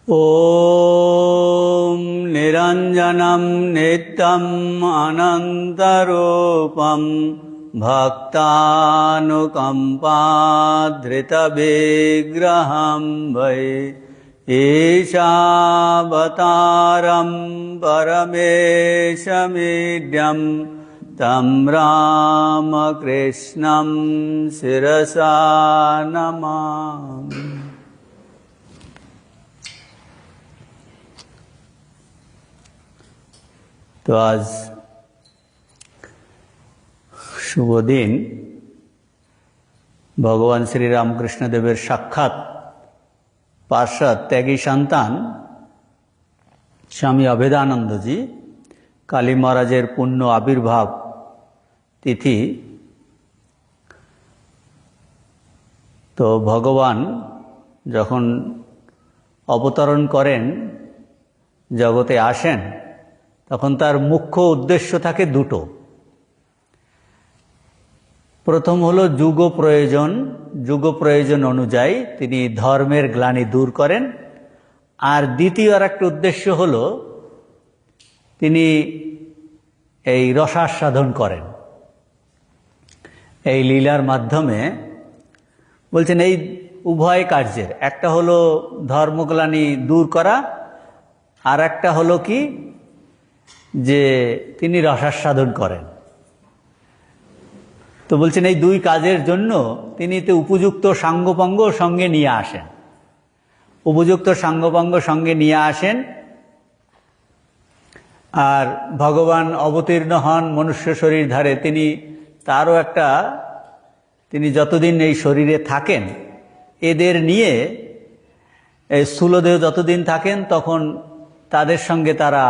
ॐ निरञ्जनं नित्यम् अनन्तरूपं भक्तानुकम्पाधृतविग्रहं वै ईशावतारं परमेशमीड्यं तं रामकृष्णं शिरसा नमामि। তো আজ শুভ দিন, ভগবান শ্রী রামকৃষ্ণদেবের সাক্ষাৎ পার্ষদ ত্যাগী সন্তান স্বামী অভেদানন্দজি কালী মহারাজের পুণ্য আবির্ভাব তিথি। তো ভগবান যখন অবতরণ করেন, জগতে আসেন, তখন তার মুখ্য উদ্দেশ্য থাকে দুটো। প্রথম হলো যুগ প্রয়োজন অনুযায়ী তিনি ধর্মের গ্লানি দূর করেন। আর দ্বিতীয় আর একটা উদ্দেশ্য হলো তিনি এই রসাস্বাদন করেন এই লীলার মাধ্যমে। বলছেন এই উভয় কার্যের, একটা হলো ধর্মগ্লানি দূর করা, আর একটা হলো কি যে তিনি রসাস্বাদন করেন। তো বলছেন এই দুই কাজের জন্য তিনি তো উপযুক্ত সাঙ্গপাঙ্গ সঙ্গে নিয়ে আসেন। উপযুক্ত সাঙ্গপাঙ্গ সঙ্গে নিয়ে আসেন। আর ভগবান অবতীর্ণ হন মনুষ্য শরীর ধারে, তারও একটা, তিনি যতদিন এই শরীরে থাকেন এদের নিয়ে, এই স্থূলদেহ যতদিন থাকেন তখন তাদের সঙ্গে তারা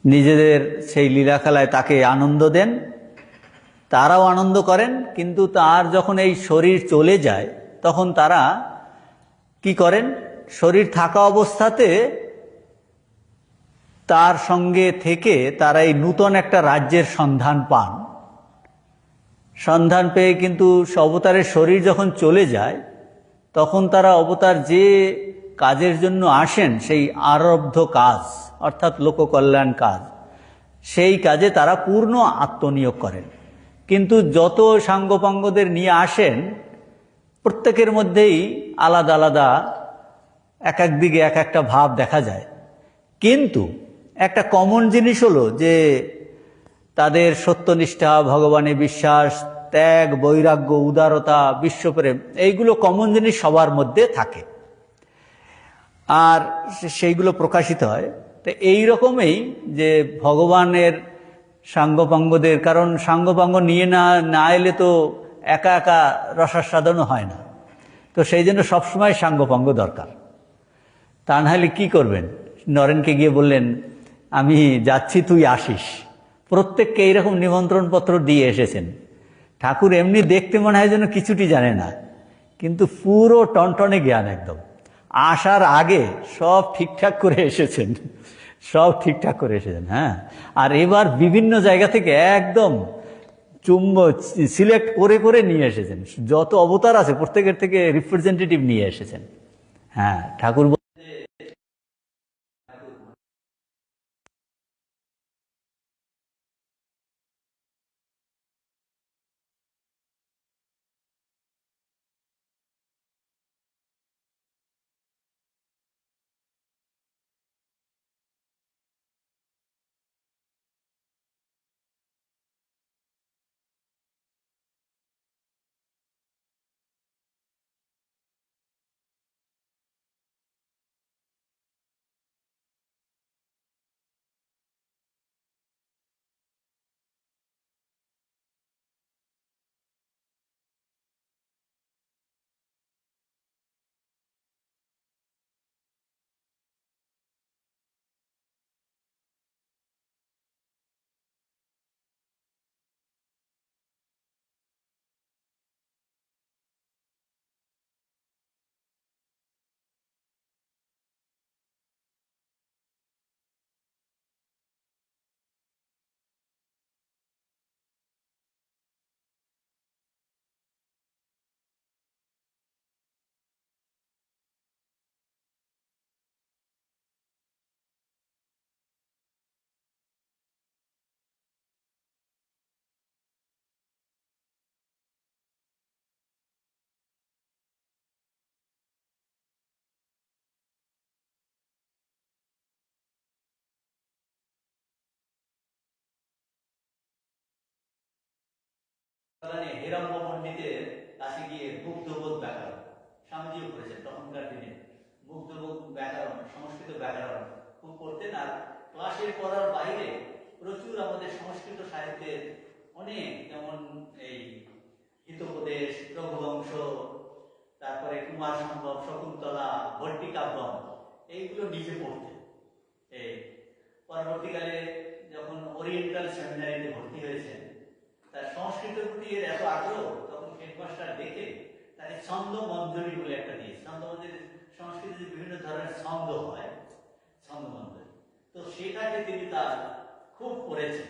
নিজেদের সেই লীলাখেলায় তাকে আনন্দ দেন, তারাও আনন্দ করেন। কিন্তু তার যখন এই শরীর চলে যায় তখন তারা কি করেন, শরীর থাকা অবস্থাতে তার সঙ্গে থেকে তারা এই নূতন একটা রাজ্যের সন্ধান পান। সন্ধান পেয়ে কিন্তু অবতারের শরীর যখন চলে যায় তখন তারা অবতার যে কাজের জন্য আসেন, সেই আরব্ধ কাজ অর্থাৎ লোককল্যাণ কাজ, সেই কাজে তারা পূর্ণ আত্মনিয়োগ করেন। কিন্তু যত সাঙ্গপাঙ্গদের নিয়ে আসেন প্রত্যেকের মধ্যেই আলাদা আলাদা এক এক দিকে এক একটা ভাব দেখা যায়। কিন্তু একটা কমন জিনিস হলো যে তাদের সত্যনিষ্ঠা, ভগবানে বিশ্বাস, ত্যাগ, বৈরাগ্য, উদারতা, বিশ্বপ্রেম, এইগুলো কমন জিনিস সবার মধ্যে থাকে আর সেইগুলো প্রকাশিত হয়। তো এই রকমই যে ভগবানের সাঙ্গপাঙ্গদের, কারণ সাঙ্গপাঙ্গ নিয়ে না এলে তো একা একা রসাস্বাদনও হয় না। তো সেই জন্য সবসময় সাঙ্গপাঙ্গ দরকার। তা নাহলে কী করবেন? নরেনকে গিয়ে বললেন আমি যাচ্ছি, তুই আসিস। প্রত্যেককে এইরকম নিমন্ত্রণপত্র দিয়ে এসেছেন। ঠাকুর এমনি দেখতে মনে হয় যেন কিছুটি জানে না, কিন্তু পুরো টনটনে জ্ঞান একদম। আসার আগে সব ঠিকঠাক করে এসেছেন, সব ঠিকঠাক করে এসেছেন। হ্যাঁ, আর এবার বিভিন্ন জায়গা থেকে একদম সিলেক্ট করে করে নিয়ে এসেছেন। যত অবতার আছে প্রত্যেকের থেকে রিপ্রেজেন্টেটিভ নিয়ে এসেছেন। হ্যাঁ, ঠাকুর হেরম্ব পণ্ডিতের কাছে গিয়ে মুগ্ধবোধ ব্যাকরণ, স্বামীজিও করেছেন তখনকার দিনে মুগ্ধবোধ ব্যাকরণ, সংস্কৃত ব্যাকরণ খুব পড়তেন। আর ক্লাসের পড়ার বাইরে প্রচুর আমাদের সংস্কৃত সাহিত্যের অনেক, যেমন এই হিতোপদেশ, রঘুবংশ, তারপরে কুমার সম্ভব, শকুন্তলা, ভট্টিকাব্যম, এইগুলো নিজে পড়তেন। এই পরবর্তীকালে যখন ওরিয়েন্টাল সেমিনারিতে ভর্তি হয়েছেন, তার সংস্কৃতের প্রতি এর এত আগ্রহ, তখন হেডমাস্টার দেখে তাকে ছন্দ মঞ্জরি বলে একটা দিয়েছে। ছন্দ মঞ্জরি সংস্কৃতিতে বিভিন্ন ধরনের ছন্দ হয়, ছন্দ মঞ্জরি, তো সেটাকে তিনি তার খুব পড়েছেন।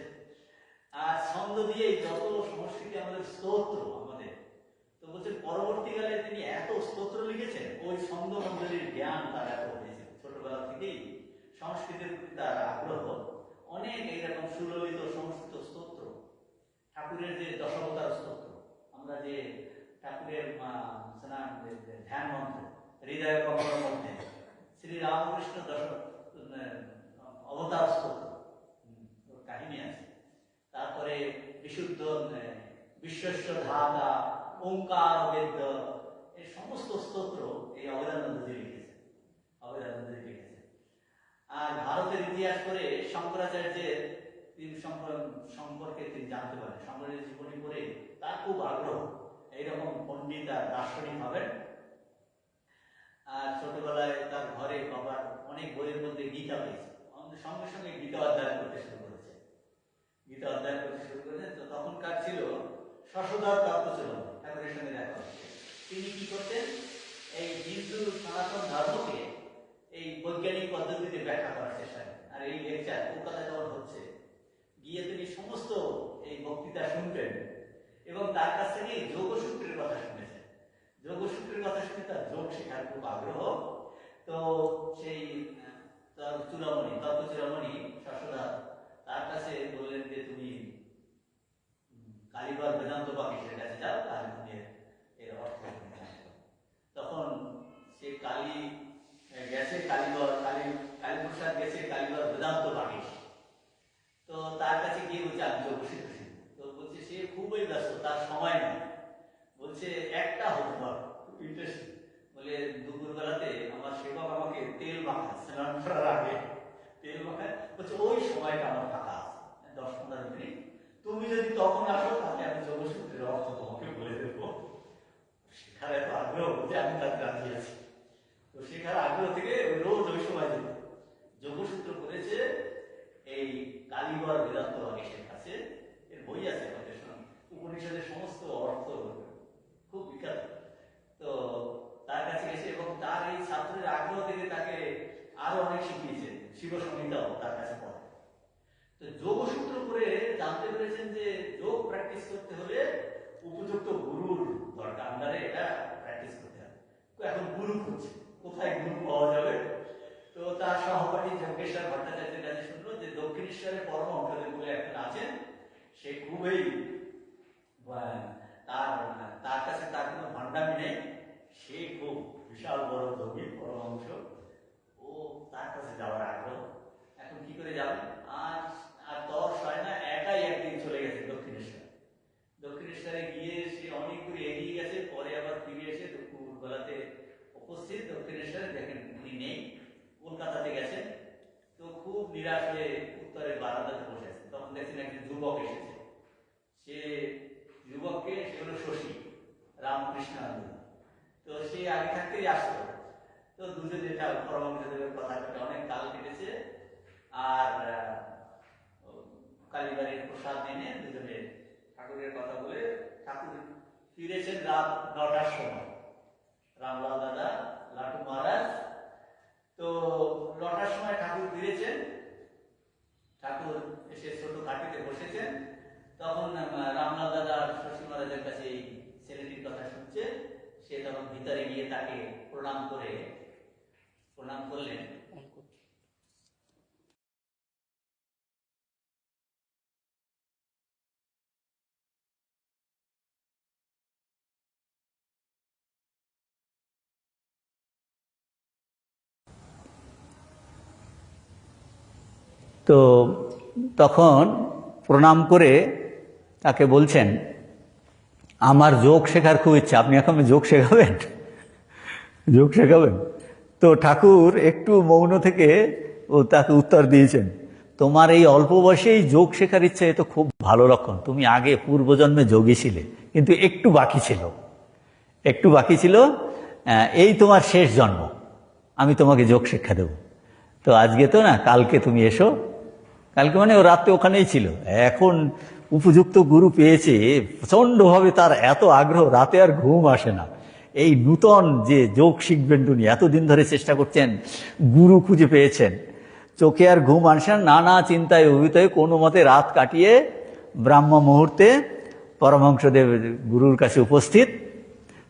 আর ছন্দ দিয়ে যত সংস্কৃতি আমাদের স্তোত্র আমাদের, তো বলছেন পরবর্তীকালে তিনি এত স্তোত্র লিখেছেন, ওই ছন্দ মঞ্জরির জ্ঞান তার এত হয়েছে। ছোটবেলা থেকেই সংস্কৃতির প্রতি তার আগ্রহ, অনেক এইরকম সুললিত সংস্কৃত স্তোত্র, ঠাকুরের যে দশাবতার স্তোত্র, আমরা যে ঠাকুরের ধ্যান মন্ত্র হৃদয় কমলের মধ্যে শ্রী রামকৃষ্ণ অবতার স্তোত্র কাহিনী আছে, তারপরে বিশুদ্ধ বিশ্বস্ব ধাতা, ওঙ্কার বেদ, এই সমস্ত স্তোত্র এই অভেদানন্দজি লিখেছেন, অভেদানন্দজি লিখেছেন। আর ভারতের ইতিহাস করে শঙ্করাচার্যের সম্পর্কে তিনি জানতে পারেন, শঙ্করের জীবনী পড়ে তার খুব আগ্রহ, এইরকম পণ্ডিত আর দার্শনিক হবেন। আর ছোটবেলায় তার ঘরে বাবার অনেক বইয়ের মধ্যে গীতা পেয়েছে, সঙ্গে সঙ্গে গীতা অধ্যয়ন করতে শুরু করেছে, গীতা অধ্যয়ন করতে শুরু করেছেন। তো তখনকার ছিল শশধর তত্ত্বচূড়ামণি, ঠাকুরের সঙ্গে দেখা হচ্ছে। তিনি কি করতেন, এই হিন্দু সনাতন ধর্মকে এই বৈজ্ঞানিক পদ্ধতিতে ব্যাখ্যা করার চেষ্টা করেন। আর এই লেকচার কলকাতায় যখন হচ্ছে, গিয়ে তিনি সমস্ত এই বক্তৃতা শুনতেন এবং তার কাছ থেকে যোগসূত্রের কথা শুনেছেন। যোগসূত্রের কথা শুনে তার যোগ শেখার খুব আগ্রহ। তো সেই তত্ত্বচূড়ামণি শশধর তার কাছে বললেন যে তুমি কালীবর বেদান্ত বাগীশের কাছে যাও, তাহলে তুমি এর অর্থ জানতে। তখন সে গেছে কালীপ্রসাদ গেছে কালীবর বেদান্ত বাগীশ, তো তার কাছে গিয়ে বলছে আমি যোগসূত্র শিখব। তো বলছে সে খুবই ব্যস্ত, তার সময় নেই। বলছে একটা হতে পার, খুব ইন্টারেস্টিং। বলে দুপুরবেলাতে আমার সেবক আমাকে তেল মাখায়, স্নান করার আগে তেল মাখায়, বলছে ওই সময়টা আমার ফাঁকা আছে 10-15 মিনিট, তুমি যদি তখন আসো তাহলে আমি যোগসূত্রের অর্থ তোমাকে বলে দেবো। শেখার এত আগ্রহ, বলছে আমি তার রাজি আছি। তো শেখার আগ্রহ থেকে রোজ ওই সময় যেত, যোগসূত্র করেছে এই কালীবর বেদান্ত বাগীশের কাছে। এর বই আছে আমাদের, উপনিষদের সমস্ত অর্থ খুব বিখ্যাত। তো তার কাছে গেছে এবং তার এই ছাত্রের আগ্রহ থেকে তাকে আরো অনেক শিখিয়েছে, শিব সংহিতাও তার কাছে পড়ে। তো যোগসূত্র করে জানতে পেরেছেন যে যোগ প্র্যাকটিস করতে হলে উপযুক্ত গুরুর দরকার, আন্ডারে এটা প্র্যাকটিস করতে হবে। এখন গুরু খুঁজছে, কোথায় গুরু পাওয়া যাবে। তো তার সহপাঠী যজ্ঞেশ্বর ভট্টাচার্যের কাছে শুনলো যে দক্ষিণেশ্বরের পরমহংসদেব বলে একজন আছেন, সে খুবই তার কাছে তার কোনো ভান্ডামি নেই, সে খুব বিশাল বড় যোগী পরমহংস, ও তার কাছে যাওয়ার আগ্রহ। এখন কি করে যাবে, আর দশ হয় না, একাই একদিন চলে গেছে দক্ষিণেশ্বরে গিয়ে সে অনেক দূর এগিয়ে গেছে, পরে আবার ফিরে এসে দুপুরবেলাতে উপস্থিত দক্ষিণেশ্বরে দেখেন উনি নেই, কলকাতাতে গেছেন। তো খুব নিরাশ হয়ে উত্তরের বারান্দাতে বসে আছে। তখন দেখছেন একজন যুবক এসেছে, সে যুবককে, সে হলো শশী রামকৃষ্ণ। তো সে আগে থাকতেই আসতো। তো দুজনে পরমহংসদেবের কথা কেটে অনেক কাল কেটেছে। আর কালীবাড়ির প্রসাদ এনে দুজনে ঠাকুরের কথা বলে ঠাকুর ফিরেছেন রাত 9টার সময়। রামলাল দাদা, লাটু মহারাজ, তো 9টার সময় ঠাকুর ফিরেছেন। ঠাকুর এসে ছোট ঘাটিতে বসেছেন। তখন রামলাল দাদা শশী মহারাজের কাছে এই ছেলেটির কথা শুনছে। সে তখন ভিতরে গিয়ে তাকে প্রণাম করলেন। তো তখন প্রণাম করে তাকে বলছেন আমার যোগ শেখার খুব ইচ্ছা, আপনি এখন যোগ শেখাবেন? যোগ শেখাবেন? তো ঠাকুর একটু মৌন থেকে তাকে উত্তর দিয়েছেন, তোমার এই অল্প বয়সেই যোগ শেখার ইচ্ছা, এ তো খুব ভালো লক্ষণ। তুমি আগে পূর্বজন্মে যোগী ছিলে, কিন্তু একটু বাকি ছিল, একটু বাকি ছিল। এই তোমার শেষ জন্ম, আমি তোমাকে যোগ শিক্ষা দেব। তো আজকে তো না, কালকে তুমি এসো। কালকে মানে ও রাতে ওখানেই ছিল। এখন উপযুক্ত গুরু পেয়েছে, প্রচণ্ডভাবে তার এত আগ্রহ, রাতে আর ঘুম আসে না। এই নূতন যে যোগ শিখবেন, উনি এতদিন ধরে চেষ্টা করছেন, গুরু খুঁজে পেয়েছেন, চোখে আর ঘুম আসে না, নানা চিন্তায় অভিভূত হয়ে কোনো মতে রাত কাটিয়ে ব্রাহ্ম মুহূর্তে পরমহংসদেব গুরুর কাছে উপস্থিত।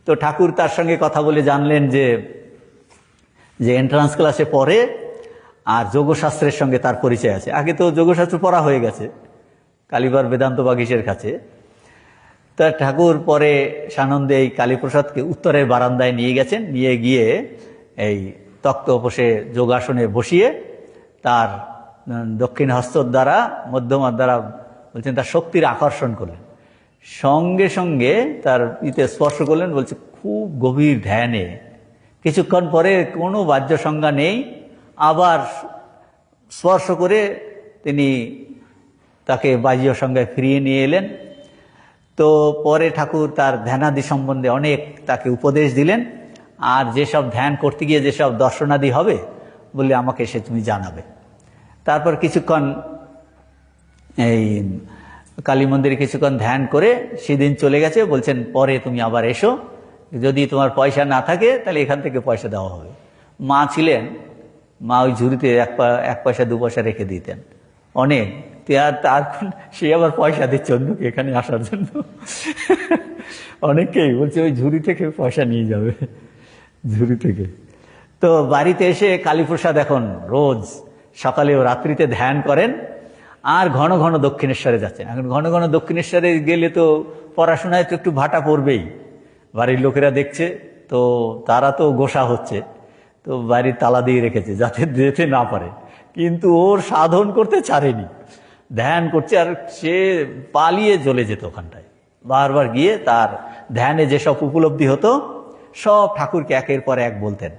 তো ঠাকুর তার সঙ্গে কথা বলে জানলেন যে এন্ট্রান্স ক্লাসে পড়ে আর যোগশাস্ত্রের সঙ্গে তার পরিচয় আছে। আগে তো যোগশাস্ত্র পড়া হয়ে গেছে কালীবার বেদান্ত বাগীশের কাছে। তা ঠাকুর পরে সানন্দে এই কালীপ্রসাদকে উত্তরের বারান্দায় নিয়ে গেছেন, নিয়ে গিয়ে এই তক্ত উপসে যোগাসনে বসিয়ে তার দক্ষিণ হস্তর দ্বারা, মধ্যমার দ্বারা বলছেন তার শক্তির আকর্ষণ করলেন, সঙ্গে সঙ্গে তার ইতে স্পর্শ করলেন। বলছে খুব গভীর ধ্যানে, কিছুক্ষণ পরে কোনো বাহ্য সংজ্ঞা নেই, আবার স্পর্শ করে তিনি তাকে বাহ্য সংজ্ঞায় ফিরিয়ে নিয়ে এলেন। তো পরে ঠাকুর তার ধ্যানাদি সম্বন্ধে অনেক তাকে উপদেশ দিলেন, আর যেসব ধ্যান করতে গিয়ে যেসব দর্শনাদি হবে বলে আমাকে সে তুমি জানাবে। তারপর কিছুক্ষণ এই কালী মন্দিরে কিছুক্ষণ ধ্যান করে সেদিন চলে গেছে। বলছেন পরে তুমি আবার এসো, যদি তোমার পয়সা না থাকে তাহলে এখান থেকে পয়সা দেওয়া হবে। মা ছিলেন, মা ওই ঝুড়িতে এক পয়সা দু পয়সা রেখে দিতেন অনেক। তার সে আবার পয়সা দিচ্ছে অন্যকে এখানে আসার জন্য। অনেককেই বলছে ওই ঝুড়ি থেকে পয়সা নিয়ে যাবে, ঝুড়ি থেকে। তো বাড়িতে এসে কালীপ্রসাদ এখন রোজ সকালে ও রাত্রিতে ধ্যান করেন, আর ঘন ঘন দক্ষিণেশ্বরে যাচ্ছেন। এখন ঘন ঘন দক্ষিণেশ্বরে গেলে তো পড়াশোনায় তো একটু ভাটা পড়বেই, বাড়ির লোকেরা দেখছে, তো তারা তো গোসা হচ্ছে, তো বাড়ির তালা দিয়ে রেখেছে যাতে যেতে না পারে। কিন্তু ওর সাধন করতে ছাড়েনি, ধ্যান করছে, আর সে পালিয়ে চলে যেত ওখানটায়। বারবার গিয়ে তার ধ্যানে যেসব উপলব্ধি হতো সব ঠাকুরকে একের পর এক বলতেন।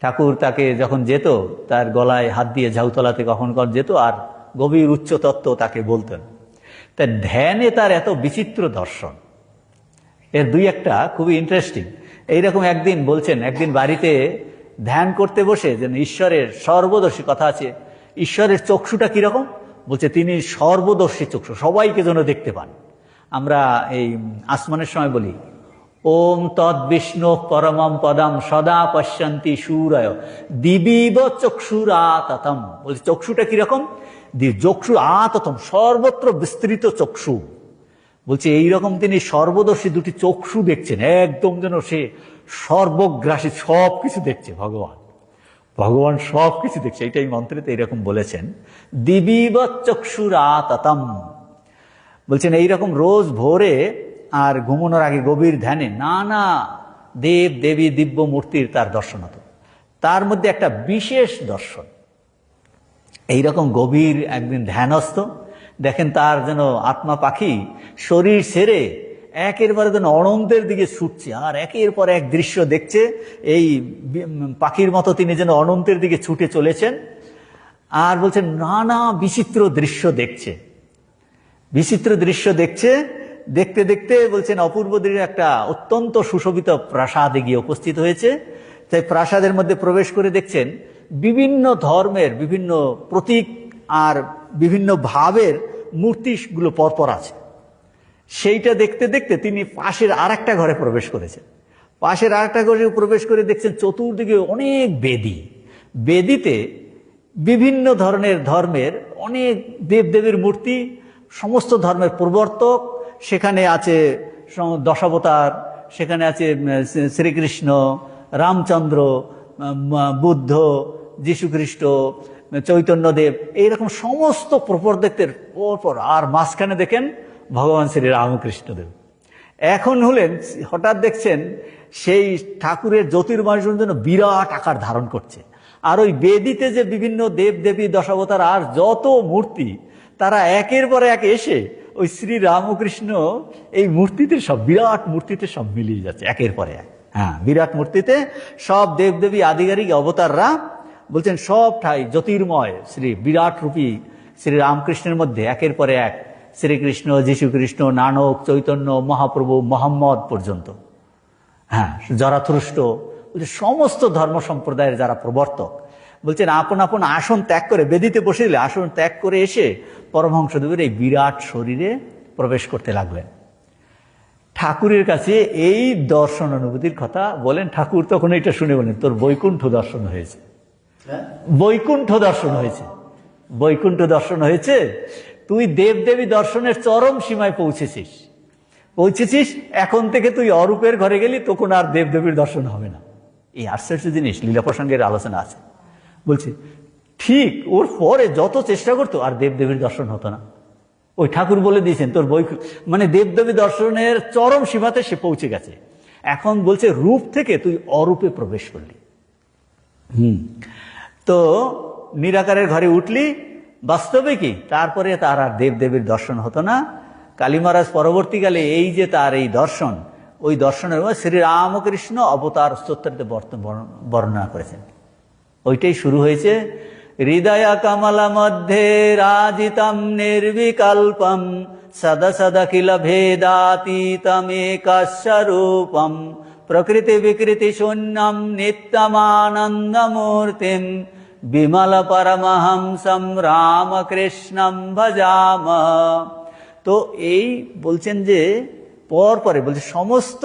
ঠাকুর তাকে যখন যেত, তার গলায় হাত দিয়ে ঝাউতলাতে কখন যেত, আর গভীর উচ্চ তত্ত্ব তাকে বলতেন। তা ধ্যানে তার এত বিচিত্র দর্শন, এর দুই একটা খুবই ইন্টারেস্টিং। এইরকম একদিন বলছেন, একদিন বাড়িতে ধ্যান করতে বসে যেন ঈশ্বরের সর্বদর্শী, কথা আছে ঈশ্বরের চক্ষুটা কিরকম, বলছে তিনি সর্বদর্শী চক্ষু, সবাইকে যেন দেখতে পান। আমরা এই আসমানের সময় বলি ওম তৎ বিষ্ণু পরমম পদম সদা পশ্যন্তি সূরয় দিবিব চক্ষুরাততম। বলছে চক্ষুটা কিরকম, চক্ষু আততম, সর্বত্র বিস্তৃত চক্ষু। বলছে এইরকম তিনি সর্বদর্শী দুটি চক্ষু দেখছেন, একদম যেন সে সর্বগ্রাসী, সব কিছু দেখছে ভগবান। ভগবান সব কিছু দেখছে, এইটাই মন্ত্রেতে এইরকম বলেছেন, দিবিব চক্ষুরাততম। বলছেন এইরকম রোজ ভোরে আর ঘুমানোর আগে গভীর ধ্যানে নানা দেব দেবী দিব্য মূর্তির তার দর্শন হতো। তার মধ্যে একটা বিশেষ দর্শন, এইরকম গভীর একদিন ধ্যানস্থ দেখেন তার যেন আত্মা পাখি শরীর ছেড়ে একের পরে যেন অনন্তের দিকে ছুটছে, আর একের পর এক দৃশ্য দেখছে। এই পাখির মতো তিনি যেন অনন্তের দিকে ছুটে চলেছেন, আর বলছেন নানা বিচিত্র দৃশ্য দেখছে, বিচিত্র দৃশ্য দেখছে। দেখতে দেখতে বলছেন অপূর্ব দৃশ্য একটা অত্যন্ত সুশোভিত প্রাসাদে গিয়ে উপস্থিত হয়েছে। তাই প্রাসাদের মধ্যে প্রবেশ করে দেখছেন বিভিন্ন ধর্মের বিভিন্ন প্রতীক আর বিভিন্ন ভাবের মূর্তিগুলো পরপর আছে। সেইটা দেখতে দেখতে তিনি পাশের আর একটা ঘরে প্রবেশ করেছেন। পাশের আর একটা ঘরে প্রবেশ করে দেখছেন চতুর্দিকে অনেক বেদী, বেদীতে বিভিন্ন ধর্মের অনেক দেবদেবীর মূর্তি, সমস্ত ধর্মের প্রবর্তক। সেখানে আছে দশাবতার, সেখানে আছে শ্রীকৃষ্ণ, রামচন্দ্র, বুদ্ধ, যীশুখ্রিস্ট, চৈতন্যদেব, এইরকম সমস্ত প্রবর্তকদের পরপর। আর মাঝখানে দেখেন ভগবান শ্রী রামকৃষ্ণদেব। এখন হলেন হঠাৎ দেখছেন সেই ঠাকুরের জ্যোতির্ময় জন্য বিরাট আকার ধারণ করছে। আর ওই বেদিতে যে বিভিন্ন দেব দেবী দশাবতার আর যত মূর্তি, তারা একের পর এক এসে ওই শ্রী রামকৃষ্ণ এই মূর্তিতে সব, বিরাট মূর্তিতে সব মিলিয়ে যাচ্ছে একের পরে এক। হ্যাঁ, বিরাট মূর্তিতে সব দেবদেবী আধিকারিক অবতাররা বলছেন সব ঠাই জ্যোতির্ময় শ্রী বিরাট রূপী শ্রী রামকৃষ্ণের মধ্যে একের পরে এক শ্রীকৃষ্ণ, যীশুকৃষ্ণ, নানক, চৈতন্য, মহাপ্রভু, মোহাম্মদ পর্যন্ত, হ্যাঁ, জরাথুষ্ট্র, সমস্ত ধর্ম সম্প্রদায়ের যারা প্রবর্তক, বলছেন আপন আপন আসন ত্যাগ করে, বেদিতে বসে দিলে আসন ত্যাগ করে এসে পরমহংসদেবের এই বিরাট শরীরে প্রবেশ করতে লাগলেন। ঠাকুরের কাছে এই দর্শন অনুভূতির কথা বলেন, ঠাকুর তখন এটা শুনে বলেন, তোর বৈকুণ্ঠ দর্শন হয়েছে। বৈকুণ্ঠ দর্শন হয়েছে, বৈকুণ্ঠ দর্শন হয়েছে, তুই দেবদেবী দর্শনের চরম সীমায় পৌঁছেছিস। এখন থেকে তুই অরূপের ঘরে গেলি, তখন আর দেবদেবীর দর্শন হবে না। এই আশ্চর্য জিনিস লীলা প্রসঙ্গের আলোচনা আছে। বলছে ঠিক ওর পরে যত চেষ্টা করতো আর দেবদেবীর দর্শন হতো না। ওই ঠাকুর বলে দিয়েছেন তোর মানে দেবদেবী দর্শনের চরম সীমাতে সে পৌঁছে গেছে। এখন বলছে রূপ থেকে তুই অরূপে প্রবেশ করলি। তো নিরাকারের ঘরে উঠলি, বাস্তবে কি তারপরে তার আর দেবদেবীর দর্শন হতো না। কালী মহারাজ পরবর্তীকালে এই যে তার এই দর্শন, ওই দর্শনের শ্রী রামকৃষ্ণ অবতার স্তোত্রতে বর্ণনা করেছেন। ওইটাই শুরু হয়েছে, হৃদয় কমল মধ্যে রাজিতম নির্বিকল্পম সদা সদা কিল ভেদাতীতমেকস্বরূপম প্রকৃতি বিকৃতি শূন্যম নিত্যমানন্দমূর্তিম বিমল পরমহংসম রামকৃষ্ণম ভজাম। তো এই বলছেন যে পরে বলছে সমস্ত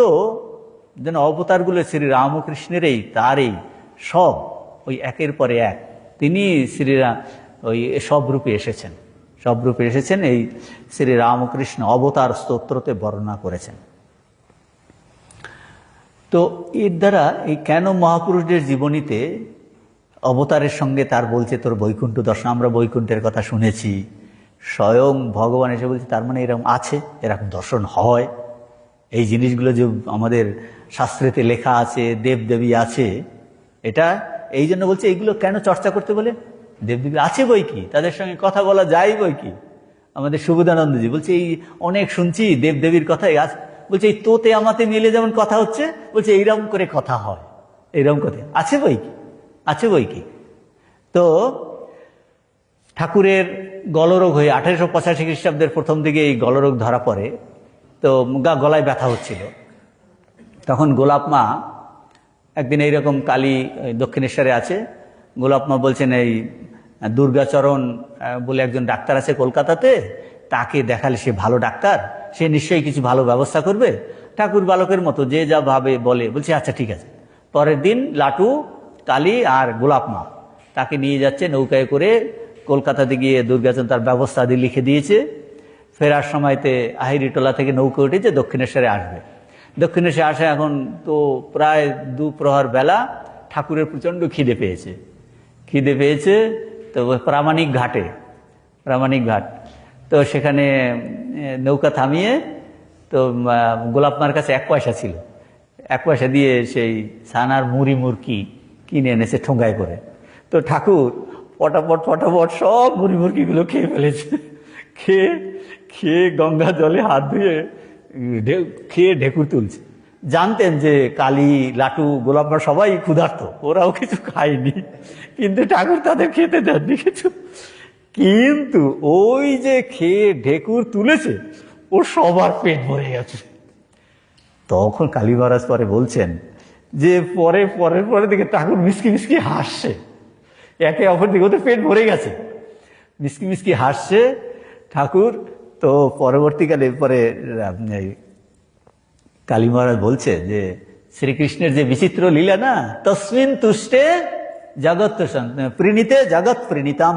যেন অবতারগুলো শ্রী রামকৃষ্ণেরই, তারই সব ওই একের পরে এক তিনি শ্রীরাম ওই সব রূপে এসেছেন, সব রূপে এসেছেন। এই শ্রী রামকৃষ্ণ অবতার স্তোত্রতে বর্ণনা করেছেন। তো এর দ্বারা এই কেন মহাপুরুষদের জীবনীতে অবতারের সঙ্গে তার বলছে তোর বৈকুণ্ঠ দর্শন, আমরা বৈকুণ্ঠের কথা শুনেছি, স্বয়ং ভগবান এসে বলছে তার মানে এরকম আছে, এরকম দর্শন হয়। এই জিনিসগুলো যে আমাদের শাস্ত্রেতে লেখা আছে, দেবদেবী আছে, এটা এই জন্য বলছে এইগুলো কেন চর্চা করতে বলে, দেবদেবী আছে বই কি, তাদের সঙ্গে কথা বলা যায় বই কি। আমাদের সুবোধানন্দজি বলছে এই অনেক শুনছি দেবদেবীর কথাই আছে, বলছে এই তোতে আমাতে মিলে যেমন কথা হচ্ছে, বলছে এইরকম করে কথা হয়, এইরকম কথা আছে বই কি, আছে বই কি। তো ঠাকুরের গলরোগ হয়ে 1885 খ্রিস্টাব্দের প্রথম দিকে এই গলরোগ ধরা পড়ে। তো গলায় ব্যথা হচ্ছিল, তখন গোলাপ মা একদিন এইরকম কালী দক্ষিণেশ্বরে আছে, গোলাপ মা বলছেন এই দুর্গাচরণ বলে একজন ডাক্তার আছে কলকাতাতে, তাকে দেখালে সে ভালো ডাক্তার, সে নিশ্চয়ই কিছু ভালো ব্যবস্থা করবে। ঠাকুর বালকের মতো যে যা ভাবে বলে, বলছে আচ্ছা ঠিক আছে। পরের দিন লাটু, কালী আর গোলাপ মা তাকে নিয়ে যাচ্ছে নৌকায় করে কলকাতাতে গিয়ে দুর্গাচরণ তার ব্যবস্থা দিয়ে লিখে দিয়েছে। ফেরার সময়তে আহিরিটোলা থেকে নৌকা উঠেছে, দক্ষিণেশ্বরে আসবে। দক্ষিণেশ্বরে আসে এখন তো প্রায় দুপ্রহর বেলা, ঠাকুরের প্রচণ্ড খিদে পেয়েছে। তো প্রামাণিক ঘাট, তো সেখানে নৌকা থামিয়ে, তো গোলাপ মার কাছে 1 পয়সা ছিল, 1 পয়সা দিয়ে সেই ছানার মুড়ি মুরকি কিনে এনেছে ঠোঙ্গায় করে। তো ঠাকুর ফটাফট সব মুড়ি মুরকিগুলো খেয়ে ফেলেছে। খেয়ে গঙ্গা জলে হাত ধুয়ে খেয়ে ঢেকুর তুলছে। জানতেন যে কালী, লাটু, গোলাপমা সবাই ক্ষুধার্ত, ওরাও কিছু খায়নি, কিন্তু ঠাকুর তাদের খেতে দেননি কিছু। কিন্তু ওই যে খেয়ে ঢেকুর তুলেছে, ও সবার পেট ভরে গেছে। তখন কালী মহারাজ পরে বলছেন যে পরের দিকে ঠাকুর মিসকি হাসছে, একে অপর দিকে ওদের পেট ভরে গেছে, মিসকি হাসছে ঠাকুর। তো পরবর্তীকালে পরে কালী মহারাজ বলছে যে শ্রীকৃষ্ণের যে বিচিত্র লীলা না, তস্মিন তুষ্টে জগৎ প্রীণিতে জগৎ প্রীণিতাম,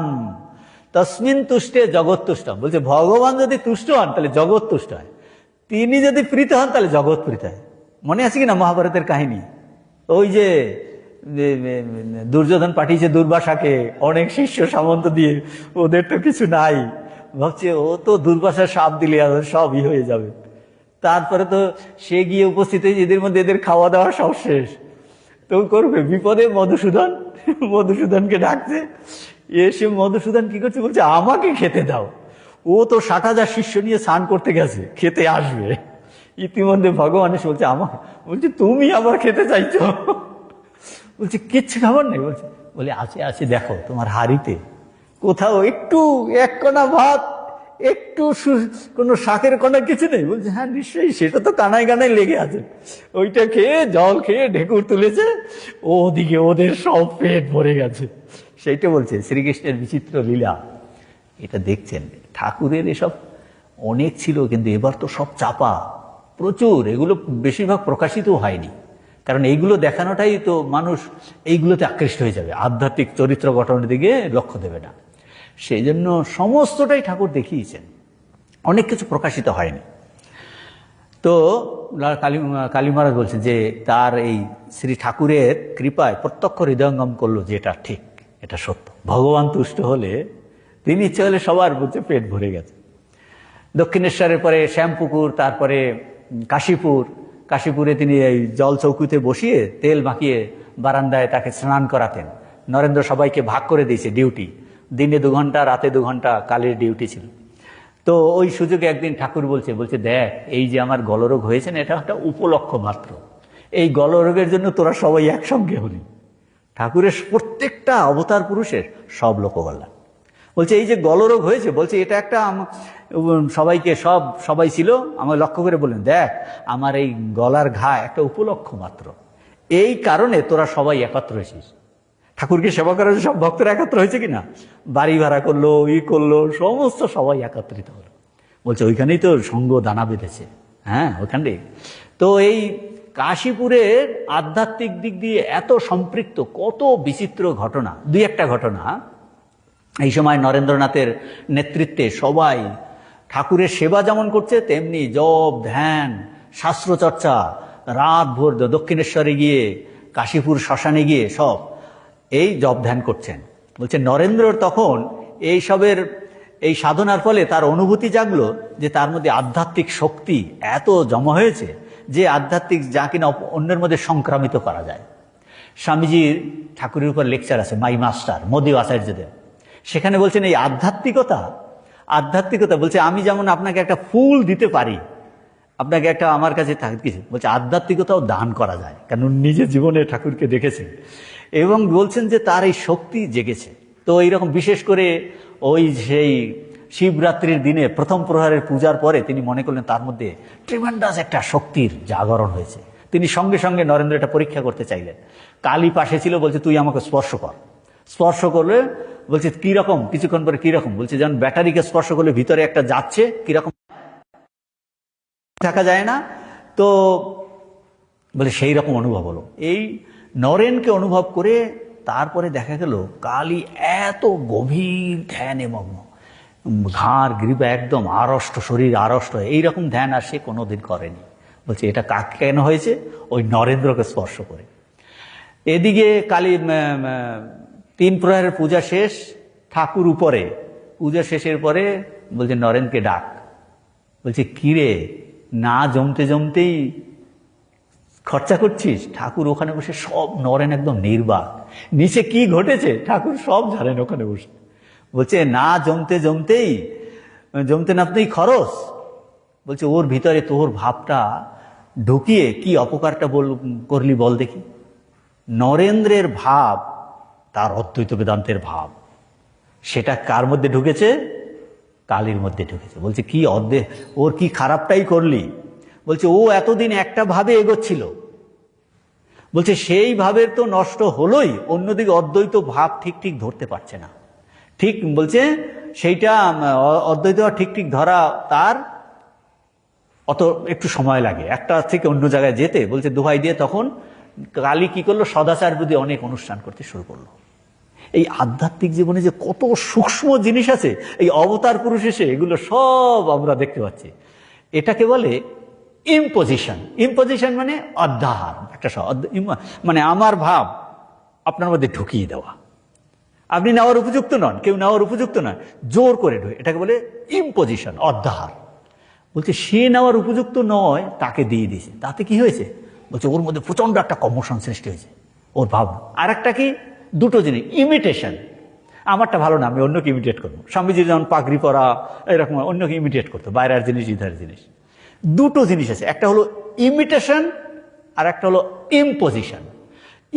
তস্মিন তুষ্টে জগৎ তুষ্টম। বলছে ভগবান যদি তুষ্ট হন তাহলে জগৎ তুষ্ট হয়, তিনি যদি প্রীত হন তাহলে জগৎ প্রীত হয়। মনে আছে কিনা মহাভারতের কাহিনী, ওই যে দুর্যোধন পাঠিয়েছে দুর্বাসাকে অনেক শিষ্য সামন্ত দিয়ে, ওদের তো কিছু নাই, ভাবছে ও তো দুর্বাসার সাপ দিলে সব হয়ে যাবে। তারপরে তো সে গিয়ে উপস্থিত হয়েছে, এদের মধ্যে এদের খাওয়া দাওয়া সব শেষ, তো করবে বিপদে মধুসূদনকে ডাকছে। এসে মধুসূদন কি করছে, বলছে আমাকে খেতে দাও। ও তো 60,000 শিষ্য নিয়ে স্নান করতে গেছে, খেতে আসবে। ইতিমধ্যে ভগবান এসে বলছে বলছে তুমি আবার খেতে চাইছো? বলছে কিচ্ছু খাবার নেই। বলে আছে আছে, দেখো তোমার হাড়িতে কোথাও একটু এক কণা ভাত, একটু কোনো শাকের কণা কিছু নেই? বলছে হ্যাঁ নিশ্চয়ই, সেটা তো কানায় কানায় লেগে আছে। ওইটা খেয়ে জল খেয়ে ঢেকুর তুলেছে, ওদিকে ওদের সব পেট ভরে গেছে। সেইটা বলছে শ্রীকৃষ্ণের বিচিত্র লীলা। এটা দেখছেন, ঠাকুরের এসব অনেক ছিল, কিন্তু এবার তো সব চাপা প্রচুর। এগুলো বেশিরভাগ প্রকাশিত হয়নি, কারণ এইগুলো দেখানোটাই তো মানুষ এইগুলোতে আকৃষ্ট হয়ে যাবে, আধ্যাত্মিক চরিত্র গঠনের দিকে লক্ষ্য দেবে না। সেই জন্য সমস্তটাই ঠাকুর দেখিয়েছেন, অনেক কিছু প্রকাশিত হয়নি। তো কালী মহারাজ বলছেন যে তার এই শ্রী ঠাকুরের কৃপায় প্রত্যক্ষ হৃদয়ঙ্গম করলো যে এটা ঠিক, এটা সত্য। ভগবান তুষ্ট হলে, তিনি ইচ্ছে হলে সবার বলছে পেট ভরে গেছে। দক্ষিণেশ্বরের পরে শ্যামপুকুর, তারপরে কাশীপুরে তিনি এই জল চৌকিতে বসিয়ে তেল মাখিয়ে বারান্দায় তাকে স্নান করাতেন। নরেন্দ্র সবাইকে ভাগ করে দিয়েছে ডিউটি, দিনে 2 ঘন্টা, রাতে 2 ঘন্টা কালের ডিউটি ছিল। তো ওই সুযোগে একদিন ঠাকুর বলছে দেখ, এই যে আমার গলরোগ হয়েছে না, এটা একটা উপলক্ষ মাত্র। এই গলরোগের জন্য তোরা সবাই একসঙ্গে হলি। ঠাকুরের প্রত্যেকটা অবতার পুরুষের সব লোককল্যাণ। বলছে এই যে গলরোগ হয়েছে, বলছে এটা একটা সবাই ছিল, আমার লক্ষ্য করে বললেন দেখ আমার এই গলার ঘা একটা উপলক্ষ মাত্র, এই কারণে তোরা সবাই একত্র হয়েছিস। ঠাকুরকে সেবা করার সব ভক্তরা একত্র হয়েছে কিনা, বাড়ি ভাড়া করলো, করলো, সমস্ত সবাই একত্রিত হলো। বলছে ওইখানেই তো সঙ্গ দানা বেঁধেছে। হ্যাঁ, ওইখানে। তো এই কাশীপুরের আধ্যাত্মিক দিক দিয়ে এত সম্পৃক্ত কত বিচিত্র ঘটনা। 2-1টা ঘটনা। এই সময় নরেন্দ্রনাথের নেতৃত্বে সবাই ঠাকুরের সেবা যেমন করছে, তেমনি জপ, ধ্যান, শাস্ত্রচর্চা, রাত ভোর দক্ষিণেশ্বরে গিয়ে, কাশীপুর শ্মশানে গিয়ে সব এই জপ ধ্যান করছেন। বলছে নরেন্দ্র তখন এই সাধনার ফলে তার অনুভূতি জাগলো যে তার মধ্যে আধ্যাত্মিক শক্তি এত জমা হয়েছে যে আধ্যাত্মিক যা কিনা অন্যের মধ্যে সংক্রামিত করা যায়। স্বামীজির ঠাকুরের উপর লেকচার আছে, মাই মাস্টার মোদী আচার্যদেব। সেখানে বলছেন এই আধ্যাত্মিকতা বলছে আমি যেমন আপনাকে একটা ফুল দিতে পারি, আপনাকে একটা আমার কাছে কিছু, বলছে আধ্যাত্মিকতাও দান করা যায়, কারণ নিজের জীবনে ঠাকুরকে দেখেছেন এবং বলছেন যে তার এই শক্তি জেগেছে। তো এইরকম বিশেষ করে সেই শিবরাত্রির দিনে প্রথম প্রহারের পূজার পরে তিনি মনে করলেন তার মধ্যে ট্রিমেন্ডাস একটা শক্তির জাগরণ হয়েছে। তিনি সঙ্গে সঙ্গে নরেন্দ্র এটা পরীক্ষা করতে চাইলেন। কালী পাশে ছিল, বলছে তুই আমাকে স্পর্শ করলে, বলছে কিরকম, কিছুক্ষণ পরে কিরকম, বলছে যেমন ব্যাটারিকে স্পর্শ করলে ভিতরে একটা যাচ্ছে, কিরকম থাকা যায় না, তো বলে সেই রকম অনুভব হলো। এই নরেনকে অনুভব করে তারপরে দেখা গেল কালী এত গভীর ধ্যানে মগ্ন, ঘাড় গ্রীবা একদম আড়ষ্ট, শরীর আড়ষ্ট, এইরকম ধ্যান আর সে কোনোদিন করেনি। বলছে এটা কাকে কেন হয়েছে? ওই নরেন্দ্রকে স্পর্শ করে। এদিকে কালী 3 প্রহরের পূজা শেষ, ঠাকুর উপরে, পূজা শেষের পরে বলছে নরেনকে ডাক। বলছে কিরে, না জমতেই খরচা করছিস? ঠাকুর ওখানে বসে সব, নরেন একদম নির্বাক, নিচে কি ঘটেছে ঠাকুর সব জানেন ওখানে বসে। বলছে না জমতে নামতেই খরচ। বলছে ওর ভিতরে তোর ভাবটা ঢুকিয়ে কি অপকারটা করলি বল দেখি। নরেন্দ্রের ভাব তার অদ্বৈত বেদান্তের ভাব, সেটা কার মধ্যে ঢুকেছে? কালীর মধ্যে ঢুকেছে। বলছে কি ওর কি খারাপটাই করলি? বলছে ও এতদিন একটা ভাবে এগোচ্ছিল, বলছে সেই ভাবের তো নষ্ট হলোই, অন্যদিকে অদ্বৈত ভাব ঠিক ধরতে পারছে না। ঠিক বলছে সেইটা অদ্বৈত ঠিক ধরা তার অত একটু সময় লাগে, একটা থেকে অন্য জায়গায় যেতে। বলছে দোহাই দিয়ে তখন কালী কি করলো, সদাচার বিরোধী অনেক অনুষ্ঠান করতে শুরু করলো। এই আধ্যাত্মিক জীবনে যে কত সূক্ষ্ম জিনিস আছে, এই অবতার পুরুষ এসে এগুলো সব আমরা দেখতে পাচ্ছি। এটাকে বলে ইম্পোজিশন মানে অধ্যাহার, একটা মানে আমার ভাব আপনার মধ্যে ঢুকিয়ে দেওয়া। আপনি নেওয়ার উপযুক্ত নন, কেউ নেওয়ার উপযুক্ত নয়, জোর করে ঢুকে, এটাকে বলে ইম্পোজিশন, অধ্যাহার। বলছে সে নেওয়ার উপযুক্ত নয়, তাকে দিয়ে দিয়েছে, তাতে কি হয়েছে? বলছে ওর মধ্যে প্রচন্ড একটা কমোশন সৃষ্টি হয়েছে ওর ভাব। আর একটা কি, দুটো জিনিস, ইমিটেশন। আমারটা ভালো না, আমি অন্যকে ইমিটেট করবো। স্বামীজি যেমন পাগড়ি পরা এরকম অন্যকে ইমিটেট করতো, বাইরের জিনিস ইধারের জিনিস। দুটো জিনিস আছে, একটা হলো ইমিটেশন আর একটা হলো ইম্পোজিশন।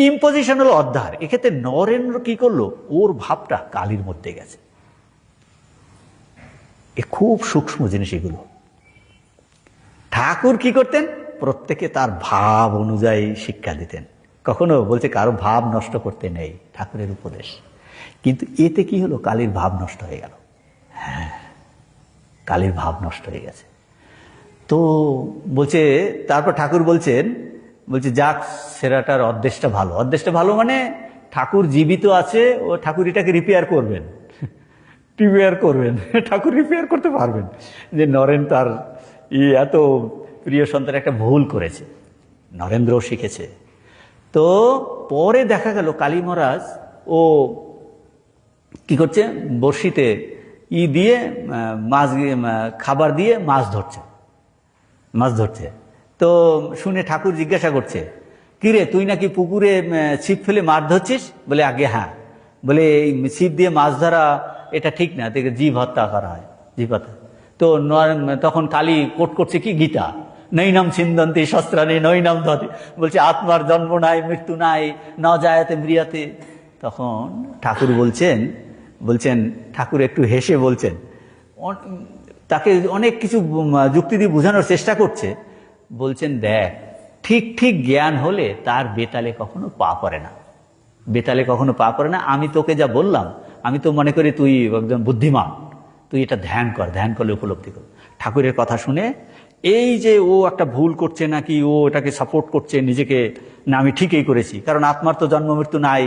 ইম্পোজিশন হলো অধ্যাহার। এক্ষেত্রে নরেন্দ্র কি করলো, ওর ভাবটা কালীর মধ্যে গেছে। এ খুব সূক্ষ্ম জিনিস এগুলো। ঠাকুর কি করতেন, প্রত্যেকে তার ভাব অনুযায়ী শিক্ষা দিতেন। কখনো বলছে কারো ভাব নষ্ট করতে নেই, ঠাকুরের উপদেশ। কিন্তু এতে কি হলো, কালীর ভাব নষ্ট হয়ে গেল। হ্যাঁ, কালীর ভাব নষ্ট হয়ে গেছে। তো বলছে, তারপর ঠাকুর বলছেন, বলছে যাক সেরাটার অর্ধেকটা ভালো। অর্ধেকটা ভালো মানে ঠাকুর জীবিত আছে, ও ঠাকুর এটাকে রিপেয়ার করবেন, ঠাকুর রিপেয়ার করতে পারবেন যে নরেন তার এত প্রিয় সন্তান একটা ভুল করেছে। নরেন্দ্রও শিখেছে। তো পরে দেখা গেল কালী মহারাজ ও কি করছে, বড়শিতে দিয়ে মাছ, খাবার দিয়ে মাছ ধরছে। তো শুনে ঠাকুর জিজ্ঞাসা করছে, কিরে তুই নাকি পুকুরে ছিপ ফেলে মাছ ধরছিস? বলে আগে হ্যাঁ। বলে এই ছিপ দিয়ে মাছ ধরা এটা ঠিক না, থেকে জীব হত্যা করা হয়, জীব হত্যা। তো তখন কালী কোট করছে কি, গীতা, নৈনাম ছিন্দন্তি শস্ত্রাণি নৈনাম ধতি। বলছে আত্মার জন্ম নাই, মৃত্যু নাই, ন জায়াতে মৃয়াতে। তখন ঠাকুর বলছেন ঠাকুর একটু হেসে বলছেন, তাকে অনেক কিছু যুক্তি দিয়ে বোঝানোর চেষ্টা করছে। বলছেন দেখ, ঠিক জ্ঞান হলে তার বেতালে কখনো পা পড়ে না। আমি তোকে যা বললাম, আমি তো মনে করি তুই একদম বুদ্ধিমান, তুই এটা ধ্যান করলে উপলব্ধি কর। ঠাকুরের কথা শুনে এই যে ও একটা ভুল করছে নাকি, ও এটাকে সাপোর্ট করছে নিজেকে, না আমি ঠিকই করেছি, কারণ আত্মার তো জন্ম মৃত্যু নাই,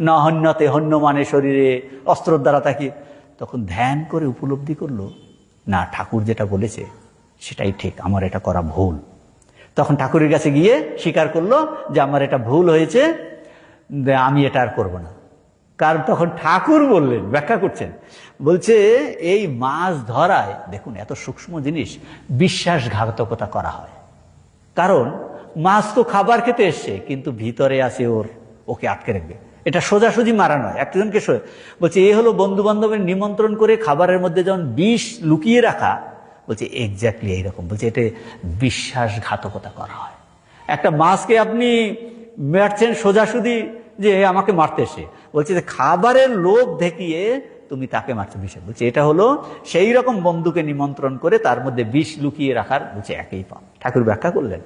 না হন্যতে হন্য মানে শরীরে অস্ত্রের দ্বারা তাকে। তখন ধ্যান করে উপলব্ধি করলো, না ঠাকুর যেটা বলেছে সেটাই ঠিক, আমার এটা করা ভুল। তখন ঠাকুরের কাছে গিয়ে স্বীকার করলো যে আমার এটা ভুল হয়েছে, আমি এটা আর করবো না। কারণ তখন ঠাকুর বললেন, ব্যাখ্যা করছেন, বলছে এই মাছ ধরায় দেখুন এত সূক্ষ্ম জিনিস, বিশ্বাসঘাতকতা করা হয়। কারণ মাছ তো খাবার খেতে এসছে, কিন্তু ভিতরে আছে ওকে আটকে রাখবে। এটা সোজাসুজি মারা নয়, একজনকে বলছে এ হলো বন্ধু বান্ধবের নিমন্ত্রণ করে খাবারের মধ্যে যেমন বিষ লুকিয়ে রাখা, বলছে এক্স্যাক্টলি এইরকম। বলছে এটা বিশ্বাসঘাতকতা করা হয়। একটা মাছকে আপনি মারছেন সোজাসুজি যে আমাকে মারতে এসে, বলছে যে খাবারের লোভ দেখিয়ে তুমি তাকে মারছো বিষয়। বলছে এটা হলো সেই রকম বন্ধুকে নিমন্ত্রণ করে তার মধ্যে বিষ লুকিয়ে রাখার, বলছে একই পাপ। ঠাকুর ব্যাখ্যা করলেন।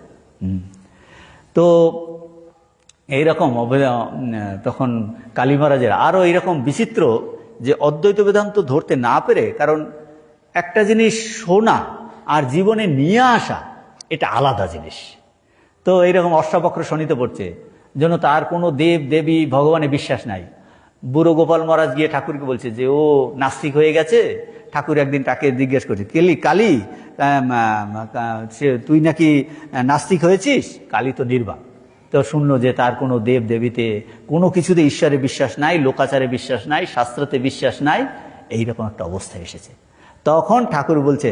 তো এইরকম তখন কালী মহারাজের আরো এইরকম বিচিত্র, যে অদ্বৈত বেদান্ত ধরতে না পেরে, কারণ একটা জিনিস শোনা আর জীবনে নিয়ে আসা এটা আলাদা জিনিস। তো এইরকম অষ্টাবক্র শনিতে পড়ছে, যেন তার কোনো দেব দেবী ভগবানে বিশ্বাস নাই। বুড়ো গোপাল মহারাজ গিয়ে ঠাকুরকে বলছে যে ও নাস্তিক হয়ে গেছে। ঠাকুর একদিন তাকে জিজ্ঞেস করছে, কালী তুই নাকি নাস্তিক হয়েছিস? কালী তো নির্বাক, তো শুনলো যে তার কোনো দেব দেবীতে কোনো কিছুতে ঈশ্বরে বিশ্বাস নাই, লোকাচারে বিশ্বাস নাই, শাস্ত্রতে বিশ্বাস নাই, এইরকম একটা অবস্থা এসেছে। তখন ঠাকুর বলছে,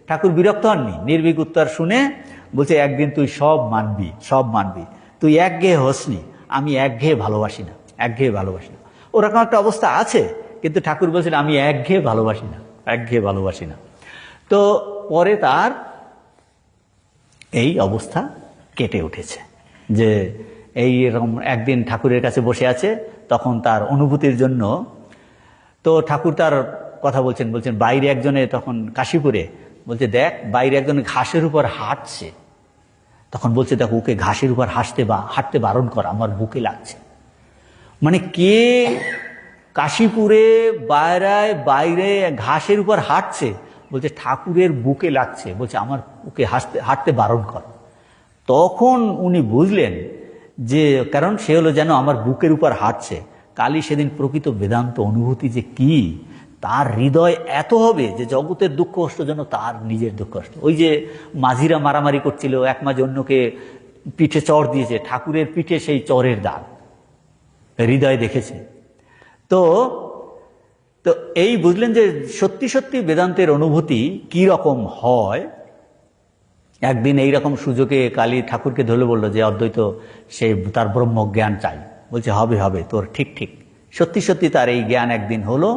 ঠাকুর বিরক্ত হননি, নির্ভীক উত্তর শুনে বলছে একদিন তুই সব মানবি, তুই একঘেয়ে হসনি, আমি একঘেয়ে ভালোবাসি না। ওরকম একটা অবস্থা আছে, কিন্তু ঠাকুর বলছেন আমি একঘেয়ে ভালোবাসি না। তো পরে তার এই অবস্থা কেটে উঠেছে, যে এইরকম একদিন ঠাকুরের কাছে বসে আছে, তখন তার অনুভূতির জন্য, তো ঠাকুর তার কথা বলছেন বাইরে একজনে, তখন কাশীপুরে, বলছে দেখ বাইরে একজন ঘাসের উপর হাঁটছে। তখন বলছে দেখো ওকে ঘাসের উপর হাঁটতে বারণ কর, আমার বুকে লাগছে। মানে কে কাশীপুরে বাইরে ঘাসের উপর হাঁটছে, বলছে ঠাকুরের বুকে লাগছে, বলছে আমার ওকে হাঁটতে বারণ কর। তখন উনি বুঝলেন যে কারণ সে হলো যেন আমার বুকের উপর হাঁটছে। কালী সেদিন প্রকৃত বেদান্ত অনুভূতি যে কি, তার হৃদয় এত হবে যে জগতের দুঃখ কষ্ট যেন তার নিজের দুঃখ কষ্ট। ওই যে মাঝিরা মারামারি করছিল, এক মাঝি অন্যকে পিঠে চড় দিয়েছে, ঠাকুরের পিঠে সেই চরের দাগ হৃদয় দেখেছে। তো এই বুঝলেন যে সত্যি সত্যি বেদান্তের অনুভূতি কি রকম হয়। একদিন এইরকম সুযোগে কালী ঠাকুরকে ধরে বললো যে অদ্বৈত সে তার ব্রহ্মজ্ঞান চাই। বলছে হবে তোর ঠিক সত্যি সত্যি তার এই জ্ঞান একদিন হলো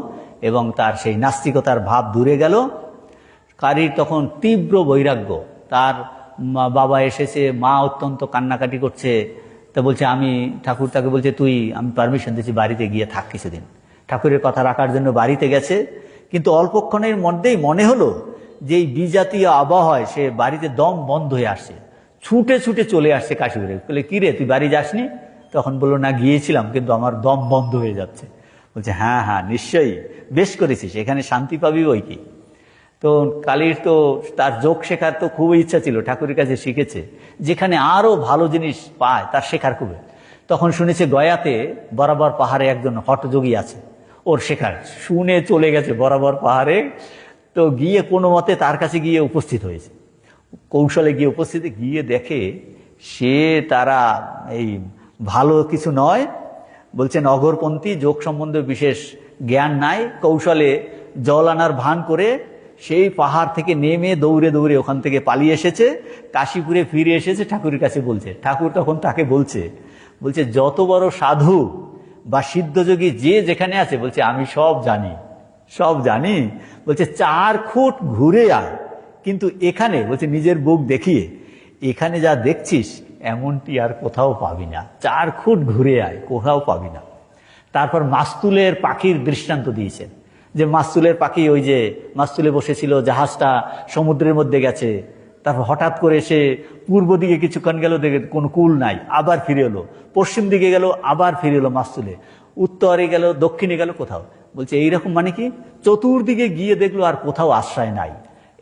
এবং তার সেই নাস্তিকতার ভাব দূরে গেল। কারীর তখন তীব্র বৈরাগ্য, তার বাবা এসেছে, মা অত্যন্ত কান্নাকাটি করছে, তা বলছে আমি, ঠাকুর তাকে বলছে তুই, আমি পারমিশন দিচ্ছি বাড়িতে গিয়ে থাক কিছুদিন। ঠাকুরের কথা রাখার জন্য বাড়িতে গেছে, কিন্তু অল্পক্ষণের মধ্যেই মনে হলো যে এই বিজাতীয় আবহাওয়ায় সে বাড়িতে দম বন্ধ হয়ে আসছে, ছুটে ছুটে চলে আসছে কাশীপুরে। বলে কি রে, তুই বাড়ি যাসনি? তখন বললো না, গিয়েছিলাম কিন্তু আমার দম বন্ধ হয়ে যাচ্ছে। বলছে হ্যাঁ হ্যাঁ নিশ্চয়ই, বেশ করেছিস, এখানে শান্তি পাবি ওই কি। তো কালীর তো তার যোগ শেখার তো খুবই ইচ্ছা ছিল, ঠাকুরের কাছে শিখেছে, যেখানে আরো ভালো জিনিস পায় তার শেখার খুবই। তখন শুনেছে গয়াতে বরাবর পাহাড়ে একজন হঠযোগী আছে, ওর শেখার শুনে চলে গেছে বরাবর পাহাড়ে। তো গিয়ে কোনো মতে তার কাছে গিয়ে উপস্থিত হয়েছে, কৌশলে গিয়ে উপস্থিত গিয়ে দেখে সে তারা এই ভালো কিছু নয়, বলছেন অঘোরপন্থী, যোগ সম্বন্ধে বিশেষ জ্ঞান নাই, কৌশলে জল আনার ভান করে সেই পাহাড় থেকে নেমে দৌড়ে দৌড়ে ওখান থেকে পালিয়ে এসেছে, কাশীপুরে ফিরে এসেছে, ঠাকুরের কাছে বলছে। ঠাকুর তখন তাকে বলছে যত বড় সাধু বা সিদ্ধযোগী যে যেখানে আছে, বলছে আমি সব জানি, সব জানি। বলছে 4 ফুট ঘুরে আয়, কিন্তু এখানে বলছে নিজের বুক দেখিয়ে, এখানে যা দেখছিস এমনটি আর কোথাও পাবি না, 4 ফুট ঘুরে আয়, কোথাও পাবি না। তারপর মাস্তুলের পাখির দৃষ্টান্ত দিয়েছেন, যে মাস্তুলের পাখি, ওই যে মাস্তুলে বসেছিল, জাহাজটা সমুদ্রের মধ্যে গেছে, তারপর হঠাৎ করে সে পূর্ব দিকে কিছুক্ষণ গেল, দেখে কোনো কুল নাই, আবার ফিরে এলো, পশ্চিম দিকে গেল, আবার ফিরে এলো মাস্তুলে, উত্তরে গেল, দক্ষিণে গেল, কোথাও। বলছে এইরকম মানে কি, চতুর্দিকে গিয়ে দেখলো আর কোথাও আশ্রয় নাই।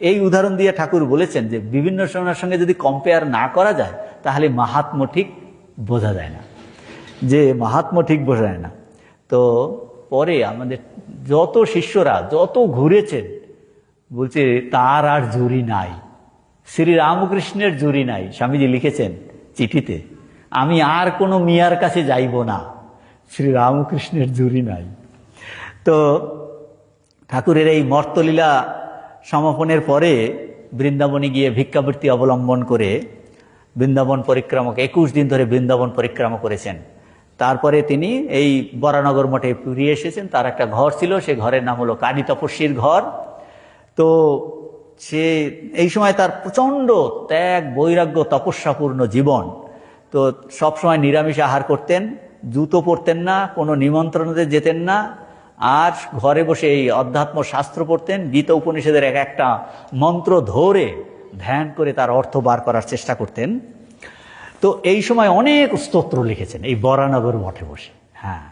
এই উদাহরণ দিয়ে ঠাকুর বলেছেন যে বিভিন্ন সময়ের সঙ্গে যদি কম্পেয়ার না করা যায় তাহলে মাহাত্ম্য ঠিক বোঝা যায় না, যে মাহাত্ম্য ঠিক বোঝা যায় না। তো পরে আমাদের যত শিষ্যরা যত ঘুরেছেন, বলছে তার আর জুরি নাই, শ্রী রামকৃষ্ণের জুরি নাই। স্বামীজি লিখেছেন চিঠিতে, আমি আর কোনো মিয়ার কাছে যাইব না, শ্রী রামকৃষ্ণের জুরি নাই। তো ঠাকুরের এই মর্তলীলা সমাপনের পরে বৃন্দাবনে গিয়ে ভিক্ষাবৃত্তি অবলম্বন করে বৃন্দাবন পরিক্রমা, 21 দিন ধরে বৃন্দাবন পরিক্রমা করেছেন। তারপরে তিনি এই বরানগর মঠে ফিরে এসেছেন। তার একটা ঘর ছিল, সে ঘরের নাম হলো কালী তপস্বীর ঘর। তো সে এই সময় তার প্রচণ্ড ত্যাগ, বৈরাগ্য, তপস্যাপূর্ণ জীবন। তো সবসময় নিরামিষ আহার করতেন, জুতো পরতেন না, কোনো নিমন্ত্রণে যেতেন না, আর ঘরে বসে এই অধ্যাত্ম শাস্ত্র পড়তেন, গীতা উপনিষদের এক একটা মন্ত্র ধরে ধ্যান করে তার অর্থ বার করার চেষ্টা করতেন। তো এই সময় অনেক স্তোত্র লিখেছেন এই বরানগর মঠে বসে, হ্যাঁ,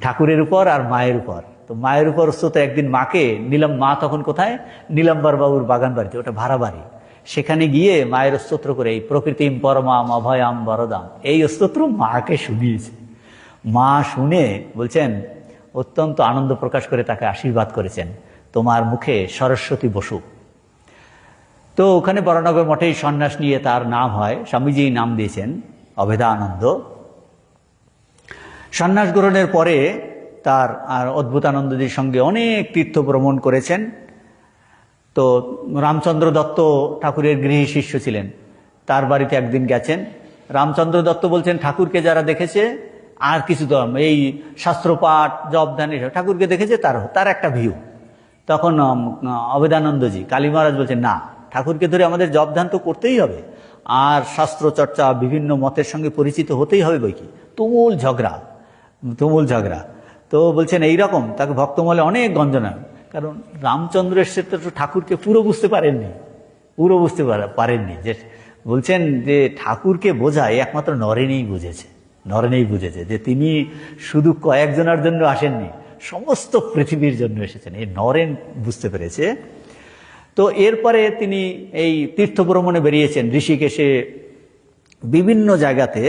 ঠাকুরের উপর আর মায়ের উপর। তো মায়ের উপর স্তোত্র একদিন মাকে নিলাম, মা তখন কোথায়, নীলাম্বার বাবুর বাগান বাড়িতে, ওটা ভাড়া বাড়ি, সেখানে গিয়ে মায়ের স্তোত্র করে এই প্রকৃতিম পরমাম অভয়াম বরদাম, এই স্তোত্র মাকে শুনিয়েছে। মা শুনে বলছেন, অত্যন্ত আনন্দ প্রকাশ করে তাকে আশীর্বাদ করেছেন, তোমার মুখে সরস্বতী বসুক। তো ওখানে বরানগর মঠেই সন্ন্যাস নিয়ে তার নাম হয়, স্বামীজি নাম দিয়েছেন অভেদানন্দ। সন্ন্যাস গ্রহণের পরে তার আর অদ্ভুতানন্দজির সঙ্গে অনেক তীর্থ ভ্রমণ করেছেন। তো রামচন্দ্র দত্ত ঠাকুরের গৃহী শিষ্য ছিলেন, তার বাড়িতে একদিন গেছেন। রামচন্দ্র দত্ত বলছেন, ঠাকুরকে যারা দেখেছে আর কিছু তো এই শাস্ত্রপাঠ জপ ধ্যান ঠাকুরকে দেখেছে, তার একটা ভিউ। তখন অভেদানন্দজি, কালী মহারাজ বলছেন, না, ঠাকুরকে ধরে আমাদের জপ ধ্যান তো করতেই হবে, আর শাস্ত্র চর্চা, বিভিন্ন মতের সঙ্গে পরিচিত হতেই হবে বই কি। তুমুল ঝগড়া। তো বলছেন এইরকম, তাকে ভক্তমহলে অনেক গঞ্জনা, কারণ রামচন্দ্রের ক্ষেত্রে তো ঠাকুরকে পুরো বুঝতে পারেননি, যে বলছেন যে ঠাকুরকে বোঝায় একমাত্র নরেনেই বুঝেছে, যে তিনি শুধু কয়েকজনের জন্য আসেননি, সমস্ত পৃথিবীর জন্য এসেছেন, এই নরেন বুঝতে পেরেছে। তো এরপরে তিনি এই তীর্থ ভ্রমণে বেরিয়েছেন ঋষিকেশে, বিভিন্ন জায়গাতে।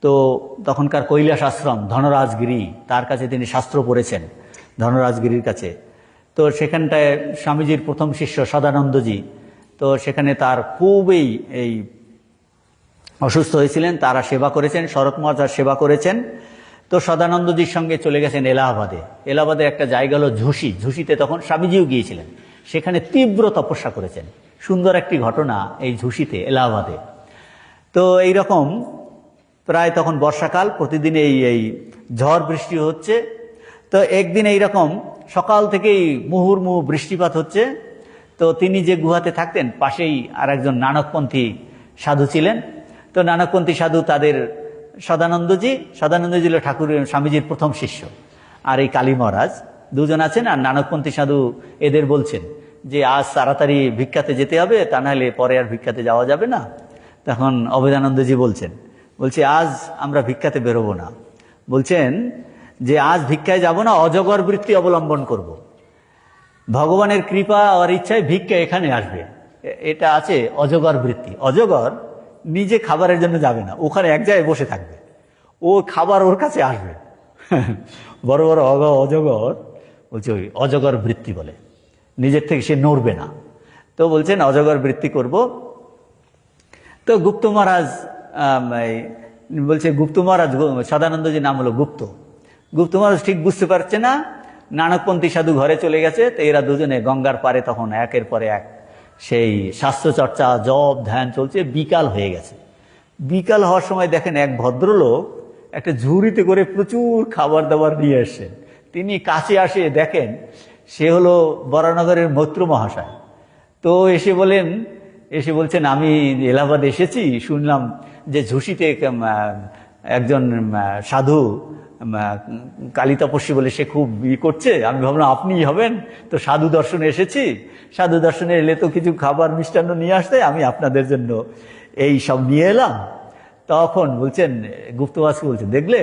তো তখনকার কৈলাস আশ্রম ধনরাজগিরি, তার কাছে তিনি শাস্ত্র পড়েছেন, ধনরাজগিরির কাছে। তো সেখানটায় স্বামীজির প্রথম শিষ্য সদানন্দজি, তো সেখানে তার খুবই এই অসুস্থ হয়েছিলেন, তারা সেবা করেছেন, শরৎ মহারাজ সেবা করেছেন। তো সদানন্দজির সঙ্গে চলে গেছেন এলাহাবাদে একটা জায়গা হলো ঝুসিতে তখন স্বামীজিও গিয়েছিলেন, সেখানে তীব্র তপস্যা করেছেন। সুন্দর একটি ঘটনা এই ঝুসিতে, এলাহাবাদে। তো এইরকম প্রায় তখন বর্ষাকাল, প্রতিদিন এই এই ঝড় বৃষ্টি হচ্ছে। তো একদিন এইরকম সকাল থেকেই মুহুর্মুহু বৃষ্টিপাত হচ্ছে। তো তিনি যে গুহাতে থাকতেন পাশেই আর একজন নানকপন্থী সাধু ছিলেন। তো নানকপন্থী সাধু তাদের সদানন্দজি হল ঠাকুরের স্বামীজির প্রথম শিষ্য, আর এই কালী মহারাজ দুজন আছেন। আর নানকপন্থী সাধু এদের বলছেন যে আজ তাড়াতাড়ি ভিক্ষাতে যেতে হবে, তা নাহলে পরে আর ভিক্ষাতে যাওয়া যাবে না। তখন অভেদানন্দজি বলছে আজ আমরা ভিক্ষাতে বেরোবো না। বলছেন যে আজ ভিক্ষায় যাব না, অজগর বৃত্তি অবলম্বন করব। ভগবানের কৃপা আর ইচ্ছায় ভিক্ষা এখানে আসবে। এটা আছে অজগর বৃত্তি। অজগর নিজে খাবারের জন্য যাবে না, ওখানে এক জায়গায় বসে থাকবে, ও খাবার ওর কাছে আসবে। বড় বড় অজগর বলছে ওই অজগর বৃত্তি বলে, নিজের থেকে সে নড়বে না। তো বলছেন অজগর বৃত্তি করব। তো গুপ্ত মহারাজ বলছে, গুপ্ত মহারাজ সদানন্দজির নাম হলো গুপ্ত মহারাজ ঠিক বুঝতে পারছে না। নানকপন্থী সাধু ঘরে চলে গেছে। তো এরা দুজনে গঙ্গার পারে তখন একের পরে এক সেই শাস্ত্রচর্চা, জপ ধ্যান চলছে। বিকাল হয়ে গেছে। বিকাল হওয়ার সময় দেখেন এক ভদ্রলোক একটা ঝুড়িতে করে প্রচুর খাবার দাবার নিয়ে এসছেন। তিনি কাছে আসে দেখেন সে হলো বরানগরের মৈত্র মহাশয়। তো এসে বলছেন আমি এলাহাবাদ এসেছি, শুনলাম যে ঝুঁসিতে একজন সাধু কালী তপস্বী বলে সে খুব করছে, আমি ভাবলাম আপনিই হবেন। তো সাধু দর্শনে এসেছি, সাধু দর্শনে এলে তো কিছু খাবার মিষ্টান্ন নিয়ে আসতে, আমি আপনাদের জন্য এই সব নিয়ে এলাম। তখন বলছেন গুপ্তবাসী বলছেন, দেখলে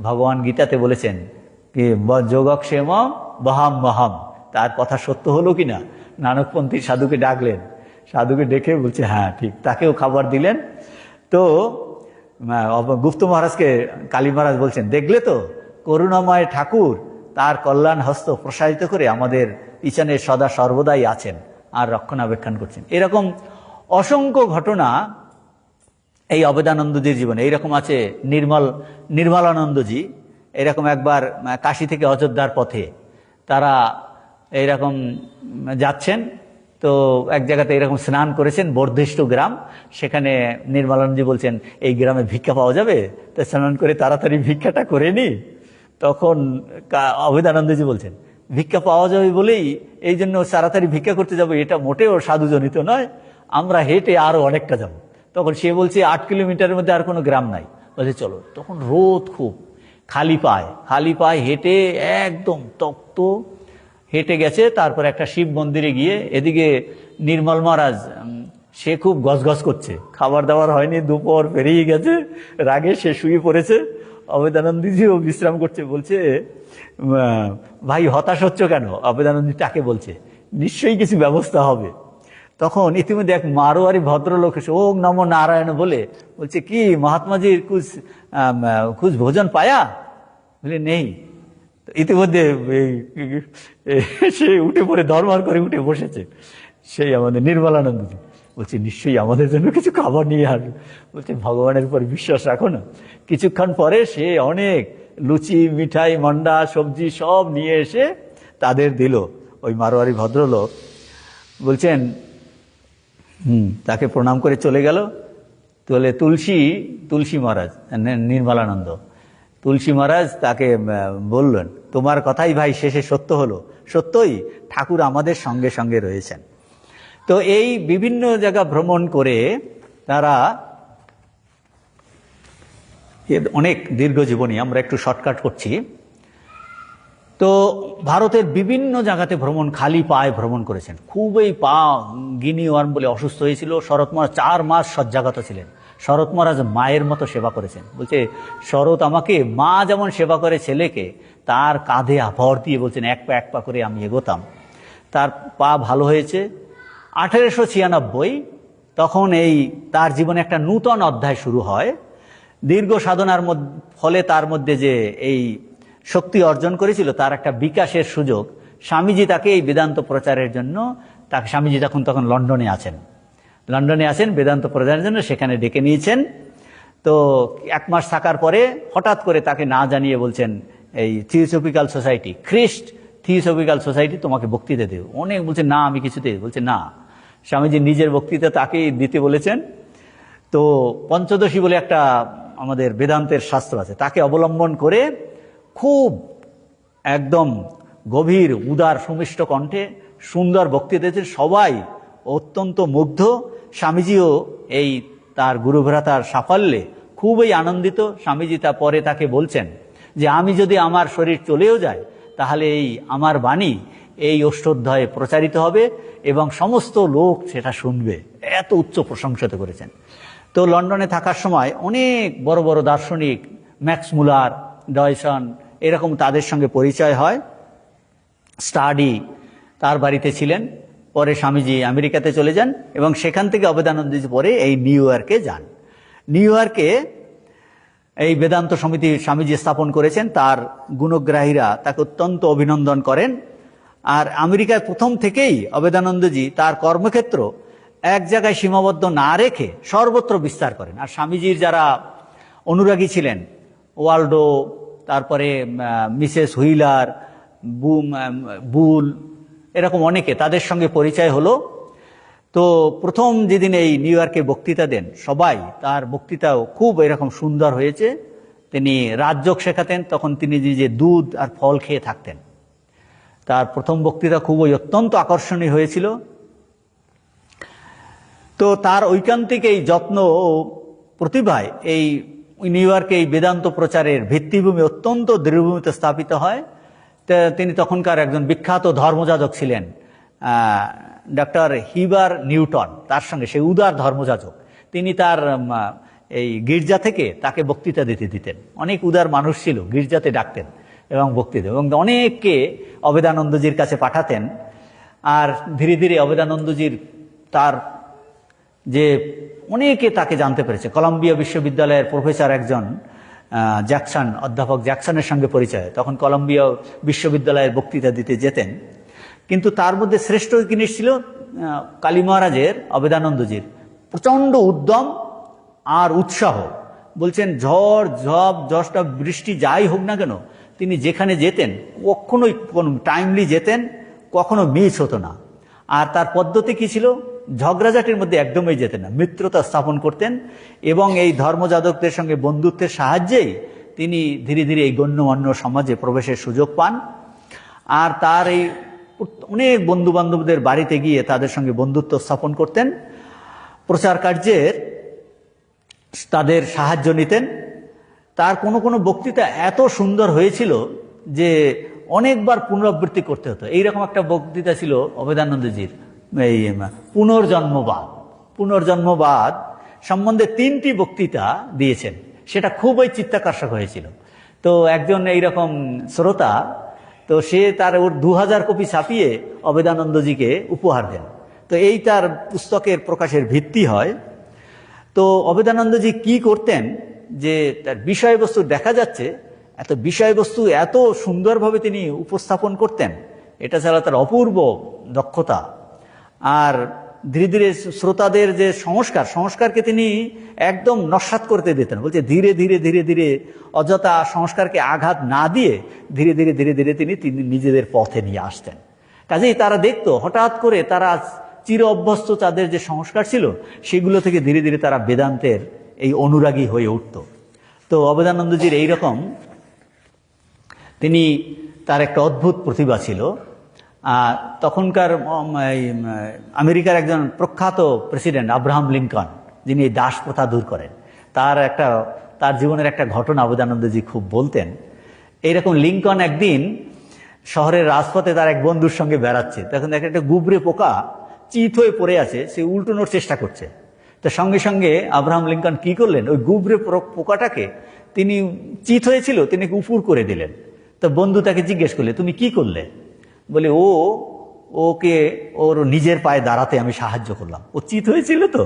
ভগবান গীতাতে বলেছেন কি যোগক্ষেম বহাম মহাম, তার কথা সত্য হলো কিনা। নানকপন্থী সাধুকে ডাকলেন, সাধুকে ডেকে বলছে হ্যাঁ ঠিক, তাকেও খাবার দিলেন। তো গুপ্ত মহারাজকে কালী মহারাজ বলছেন, দেখলে তো করুণাময় ঠাকুর তার কল্যাণ হস্ত প্রসারিত করে আমাদের পিছনে সদা সর্বদাই আছেন আর রক্ষণাবেক্ষণ করছেন। এরকম অসংখ্য ঘটনা এই অভেদানন্দজির জীবনে। এইরকম আছে নির্মলানন্দজি। এরকম একবার কাশী থেকে অযোধ্যার পথে তারা এইরকম যাচ্ছেন। তো এক জায়গাতে এরকম স্নান করেছেন, বর্ধিষ্ঠ গ্রাম। সেখানে নির্মলানন্দজি বলছেন এই গ্রামে ভিক্ষা পাওয়া যাবে, তো স্নান করে তাড়াতাড়ি ভিক্ষাটা করে নি। তখন অভেদানন্দজি বলছেন ভিক্ষা পাওয়া যাবে বলেই এই জন্য তাড়াতাড়ি ভিক্ষা করতে যাবো, এটা মোটেও সাধুজনিত নয়, আমরা হেঁটে আরো অনেকটা যাব। তখন সে বলছে 8 কিলোমিটারের মধ্যে আর কোনো গ্রাম নাই। বলছে চলো। তখন রোদ খুব, খালি পায়ে হেঁটে একদম তপ্ত হেঁটে গেছে। তারপর একটা শিব মন্দিরে গিয়ে, এদিকে নির্মল মহারাজ সে খুব গজগজ করছে, খাবার দাবার হয়নি, দুপুর পেরিয়ে গেছে, রাগে সে শুয়ে পড়েছে। অভেদানন্দজিও বিশ্রাম করছে। বলছে ভাই হতাশ হচ্ছ কেন? অভেদানন্দজি তাকে বলছে নিশ্চয়ই কিছু ব্যবস্থা হবে। তখন ইতিমধ্যে এক মারোয়ারি ভদ্রলোক এসে ওম নমো নারায়ণ বলে বলছে কি মহাত্মাজির কুছ ভোজন পায়া? বলে নেই। ইতিমধ্যে সে উঠে পড়ে ধর্মার করে উঠে বসেছে সেই আমাদের নির্মলানন্দজি। বলছে নিশ্চয়ই আমাদের জন্য কিছু খাবার নিয়ে আসবে। বলছে ভগবানের উপর বিশ্বাস রাখো না। কিছুক্ষণ পরে সে অনেক লুচি, মিঠাই, মন্ডা, সবজি সব নিয়ে এসে তাদের দিল। ওই মারোয়ারি ভদ্রলোক বলছেন তাকে প্রণাম করে চলে গেল। তোলে তুলসী মহারাজ, নির্মলানন্দ তুলসী মহারাজ তাকে বললেন তোমার কথাই ভাই শেষে সত্য হলো। সত্যই ঠাকুর আমাদের সঙ্গে সঙ্গে রয়েছেন। তো এই বিভিন্ন জায়গা ভ্রমণ করে তারা অনেক দীর্ঘ জীবনী, আমরা একটু শর্টকাট করছি। তো ভারতের বিভিন্ন জায়গাতে খালি পায়ে ভ্রমণ করেছেন। খুবই পা গিনি ওয়ার্ম বলে অসুস্থ হয়েছিল। শরৎ মহারাজ 4 মাস শয্যাগত ছিলেন। শরৎ মহারাজ মায়ের মতো সেবা করেছেন। বলছে শরৎ আমাকে মা যেমন সেবা করে ছেলেকে, তার কাঁধে ভর দিয়ে বলছেন এক পা করে আমি এগোতাম। তার পা ভালো হয়েছে। 1896 তখন তার জীবনে একটা নূতন অধ্যায় শুরু হয়। দীর্ঘ সাধনার ফলে তার মধ্যে যে এই শক্তি অর্জন করেছিল তার একটা বিকাশের সুযোগ স্বামীজি তাকে এই বেদান্ত প্রচারের জন্য, স্বামীজি তখন লন্ডনে আছেন বেদান্ত প্রচারের জন্য, সেখানে ডেকে নিয়েছেন। তো 1 মাস থাকার পরে হঠাৎ করে তাকে না জানিয়ে বলছেন এই থিওসফিক্যাল সোসাইটি, খ্রিস্ট থিওসফিক্যাল সোসাইটি তোমাকে বক্তৃতা দেব। অনেক বলছে না আমি কিছুতে, বলছে না, স্বামীজি নিজের বক্তৃতা তাকেই দিতে বলেছেন। তো পঞ্চদশী বলে একটা আমাদের বেদান্তের শাস্ত্র আছে, তাকে অবলম্বন করে খুব একদম গভীর উদার সুমিষ্ট কণ্ঠে সুন্দর বক্তৃতা দিয়েছেন। সবাই অত্যন্ত মুগ্ধ। স্বামীজিও এই তার গুরুভ্রাতার সাফল্যে খুবই আনন্দিত। স্বামীজি তা পরে তাকে বলছেন যে আমি যদি আমার শরীর চলেও যায় তাহলে এই আমার বাণী এই অষ্টাধ্যায়ে প্রচারিত হবে এবং সমস্ত লোক সেটা শুনবে। এত উচ্চ প্রশংসিত করেছেন। তো লন্ডনে থাকার সময় অনেক বড় বড় দার্শনিক, ম্যাক্স মুলার, ডয়সন, এরকম তাদের সঙ্গে পরিচয় হয়। স্টাডি তার বাড়িতে ছিলেন। পরে স্বামীজি আমেরিকাতে চলে যান এবং সেখান থেকে অবেদানন্দজি পরে এই নিউ ইয়র্কে যান। নিউ ইয়র্কে এই বেদান্ত সমিতি স্বামীজি স্থাপন করেছেন। তার গুণগ্রাহীরা তাকে অত্যন্ত অভিনন্দন করেন। আর আমেরিকায় প্রথম থেকেই অবেদানন্দজি তার কর্মক্ষেত্র এক জায়গায় সীমাবদ্ধ না রেখে সর্বত্র বিস্তার করেন। আর স্বামীজির যারা অনুরাগী ছিলেন, ওয়াল্ডো, তারপরে মিসেস হুইলার, বুল, এরকম অনেকে, তাদের সঙ্গে পরিচয় হলো। তো প্রথম যেদিন এই নিউ ইয়র্কে বক্তৃতা দেন, সবাই তার বক্তৃতাও খুব এরকম সুন্দর হয়েছে। তিনি রাজযোগ শেখাতেন, তখন তিনি যে দুধ আর ফল খেয়ে থাকতেন। তার প্রথম বক্তৃতা খুবই অত্যন্ত আকর্ষণীয় হয়েছিল। তো তার ঐকান্তিক এই যত্ন ও প্রতিভায় এই নিউ ইয়র্কে এই বেদান্ত প্রচারের ভিত্তিভূমি অত্যন্ত দৃঢ়ভূমিতে স্থাপিত হয়। তিনি তখনকার একজন বিখ্যাত ধর্মযাজক ছিলেন, ডক্টর হিবার নিউটন। তার সঙ্গে সেই উদার ধর্মযাজক, তিনি তার এই গির্জা থেকে তাকে বক্তৃতা দিতে দিতেন। অনেক উদার মানুষ ছিল, গির্জাতে ডাকতেন এবং বক্তৃতা, এবং অনেককে অবেদানন্দজির কাছে পাঠাতেন। আর ধীরে ধীরে অবেদানন্দজির তার যে অনেকে তাকে জানতে পেরেছে। কলম্বিয়া বিশ্ববিদ্যালয়ের প্রফেসর একজন জ্যাকসন, অধ্যাপক জ্যাকসনের সঙ্গে পরিচয়। তখন কলম্বিয়া বিশ্ববিদ্যালয়ের বক্তৃতা দিতে যেতেন। কিন্তু তার মধ্যে শ্রেষ্ঠ জিনিস ছিল কালী মহারাজের, অবেদানন্দজির প্রচণ্ড উদ্যম আর উৎসাহ। বলছেন ঝড় ঝপ যষ্টা বৃষ্টি যাই হোক না কেন, তিনি যেখানে যেতেন কখনোই কোনো টাইমলি যেতেন, কখনো মিস হতো না। আর তার পদ্ধতি কি ছিল? ঝগড়াঝাটির মধ্যে একদমই যেতেন না, মিত্রতা স্থাপন করতেন। এবং এই ধর্মযাজকদের সঙ্গে বন্ধুত্বের সাহায্যেই তিনি ধীরে ধীরে এই গণ্যমান্য সমাজে প্রবেশের সুযোগ পান। আর তার এই অনেক বন্ধু বান্ধবদের বাড়িতে গিয়ে তাদের সঙ্গে বন্ধুত্ব স্থাপন করতেন, প্রচার কার্যের তাদের সাহায্য নিতেন। তার কোনো কোনো বক্তৃতা এত সুন্দর হয়েছিল যে অনেকবার পুনরাবৃত্তি করতে হতো। এইরকম একটা বক্তৃতা ছিল অবেদানন্দজির, এই পুনর্জন্মবাদ সম্বন্ধে 3টি বক্তৃতা দিয়েছেন। সেটা খুবই চিত্তাকর্ষক হয়েছিল। তো একজন এইরকম শ্রোতা, তো সে তার ওর 2000 কপি ছাপিয়ে অবেদানন্দজিকে উপহার দেন। তো এই তার পুস্তকের প্রকাশের ভিত্তি হয়। তো অবেদানন্দজি কি করতেন যে তার বিষয়বস্তু দেখা যাচ্ছে, এত বিষয়বস্তু এত সুন্দরভাবে তিনি উপস্থাপন করতেন, এটা ছাড়া তার অপূর্ব দক্ষতা। আর ধীরে ধীরে শ্রোতাদের যে সংস্কারকে তিনি একদম নস্যাৎ করতে দিতেন। বলছে ধীরে ধীরে ধীরে ধীরে অযথা সংস্কারকে আঘাত না দিয়ে ধীরে ধীরে ধীরে ধীরে তিনি নিজেদের পথে নিয়ে আসতেন। কাজেই তারা দেখতো হঠাৎ করে তারা চির অভ্যস্ত তাদের যে সংস্কার ছিল সেগুলো থেকে ধীরে ধীরে তারা বেদান্তের এই অনুরাগী হয়ে উঠত। তো অবেদানন্দজির এইরকম তিনি, তার একটা অদ্ভুত প্রতিভা ছিল। তখনকার আমেরিকার একজন প্রখ্যাত প্রেসিডেন্ট আব্রাহাম লিঙ্কন, যিনি এই দাস প্রথা দূর করেন, তার জীবনের একটা ঘটনা অবেদানন্দজি খুব বলতেন। এইরকম লিঙ্কন একদিন শহরের রাজপথে তার এক বন্ধুর সঙ্গে বেড়াচ্ছে, তখন দেখেন একটা গুবরে পোকা চিত হয়ে পড়ে আছে, সে উল্টোনোর চেষ্টা করছে। তো সঙ্গে সঙ্গে আব্রাহাম লিঙ্কন কি করলেন, ওই গুবরে পোকাটাকে, তিনি চিত হয়েছিল, তিনি উপুর করে দিলেন। তো বন্ধু তাকে জিজ্ঞেস করলে তুমি কি করলে? বলে ওকে ওর নিজের পায়ে দাঁড়াতে আমি সাহায্য করলাম। ও চিত হয়েছিল তো,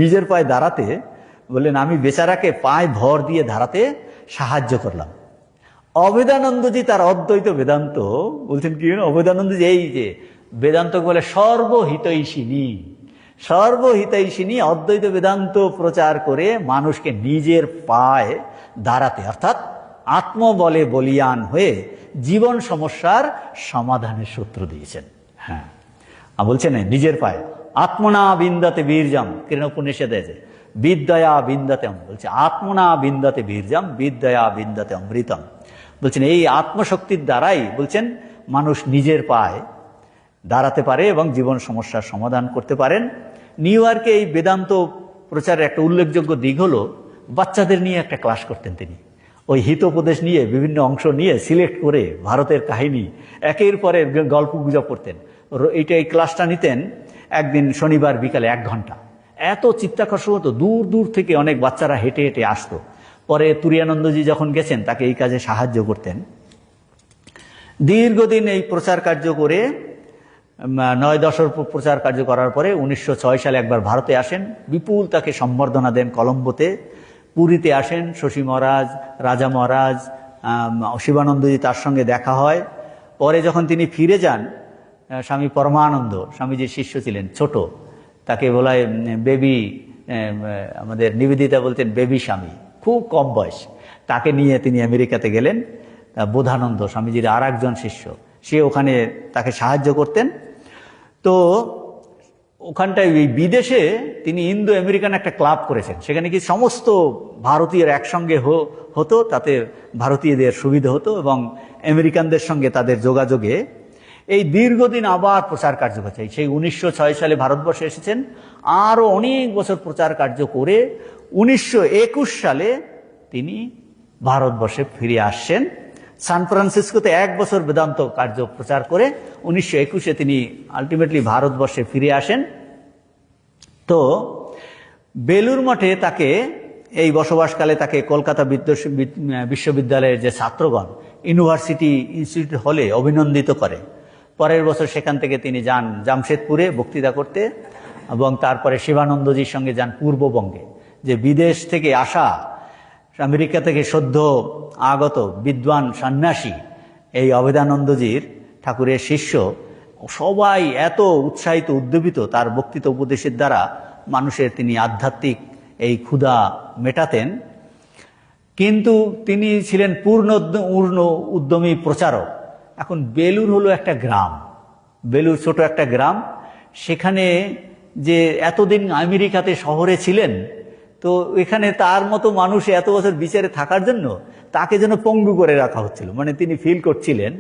নিজের পায়ে দাঁড়াতে বললেন আমি বেচারাকে পায়ে ভর দিয়ে দাঁড়াতে সাহায্য করলাম। অবেদানন্দজি তার অদ্বৈত বেদান্ত বলছেন কি, অবেদানন্দজি এই যে বেদান্ত বলে সর্বহিতৈষিনী অদ্বৈত বেদান্ত প্রচার করে মানুষকে নিজের পায়ে দাঁড়াতে, অর্থাৎ আত্মবলে বলিয়ান হয়ে জীবন সমস্যার সমাধানের সূত্র দিয়েছেন। হ্যাঁ, বলছেন নিজের পায়ে আত্মনা বিন্দাতে বীরজাম, কিরণ উপনিষদে আছে বিদ্যয়া বিন্দাতে, বলছে আত্মনা বিন্দাতে বীর্যম বিদ্যয়া বিন্দাতে অমৃতম। বলছেন এই আত্মশক্তির দ্বারাই বলছেন মানুষ নিজের পায়ে দাঁড়াতে পারে এবং জীবন সমস্যার সমাধান করতে পারেন। নিউ ইয়র্কে এই বেদান্ত প্রচারের একটা উল্লেখযোগ্য দিক হলো বাচ্চাদের নিয়ে একটা ক্লাস করতেন তিনি। ওই হিতোপদেশ নিয়ে বিভিন্ন অংশ নিয়ে সিলেক্ট করে ভারতের কাহিনী একের পরে গল্প গুজব করতেন। এই ক্লাসটা নিতেন একদিন শনিবার বিকালে 1 ঘন্টা। এত চিত্তাকর্ষক হতো, দূর দূর থেকে অনেক বাচ্চারা হেঁটে হেঁটে আসতো। পরে তুরিয়ানন্দজি যখন গেছেন তাকে এই কাজে সাহায্য করতেন। দীর্ঘদিন এই প্রচার কার্য করে 9-10 প্রচার কার্য করার পরে 1906 সালে একবার ভারতে আসেন। বিপুল তাকে সম্বর্ধনা দেন কলম্বোতে। পুরীতে আসেন শশী মহারাজ, রাজা মহারাজ, শিবানন্দজি তার সঙ্গে দেখা হয়। পরে যখন তিনি ফিরে যান, স্বামী পরমানন্দ স্বামীজির শিষ্য ছিলেন, ছোট, তাকে বলা হয় বেবি, আমাদের নিবেদিতা বলতেন বেবি স্বামী, খুব কম বয়স। তাকে নিয়ে তিনি আমেরিকাতে গেলেন। বোধানন্দ স্বামীজির আর একজন শিষ্য, সে ওখানে তাকে সাহায্য করতেন। তো ওখানটায় এই বিদেশে তিনি ইন্দো আমেরিকান একটা ক্লাব করেছেন। সেখানে কি সমস্ত ভারতীয়র একসঙ্গে হতো, তাতে ভারতীয়দের সুবিধা হতো এবং আমেরিকানদের সঙ্গে তাদের যোগাযোগে এই দীর্ঘদিন আবার প্রচার কার্য করছে। সেই 1906 সালে ভারতবর্ষে এসেছেন, আরও অনেক বছর প্রচার কার্য করে 1921 সালে তিনি ভারতবর্ষে ফিরে আসছেন। সান ফ্রান্সিসকোতে 1 বছর বেদান্ত কার্য প্রচার করে 1921-এ তিনি আলটিমেটলি ভারতবর্ষে ফিরে আসেন। তো বেলুর মঠে তাকে এই বসবাসকালে তাকে কলকাতা বিশ্ববিদ্যালয়ের যে ছাত্রগণ ইউনিভার্সিটি ইনস্টিটিউট হলে অভিনন্দিত করে। পরের বছর সেখান থেকে তিনি যান জামশেদপুরে বক্তৃতা করতে এবং তারপরে শিবানন্দজির সঙ্গে যান পূর্ববঙ্গে। যে বিদেশ থেকে আসা, আমেরিকা থেকে সদ্য আগত বিদ্বান সন্ন্যাসী এই অভেদানন্দজির ঠাকুরের শিষ্য সবাই এত উৎসাহিত উদ্দীপিত তার বক্তৃতা উপদেশের দ্বারা মানুষের তিনি আধ্যাত্মিক এই ক্ষুধা মেটাতেন। কিন্তু তিনি ছিলেন পূর্ণ উদ্যমী প্রচারক। এখন বেলুর হলো একটা গ্রাম, বেলুর ছোট একটা গ্রাম, সেখানে যে এতদিন আমেরিকাতে শহরে ছিলেন, তো এখানে তার মতো মানুষ এত বছর বিচারে থাকার জন্য তাকে যেন পঙ্গু করে রাখা হচ্ছিল, মানে তিনি ফিল করছিলেন।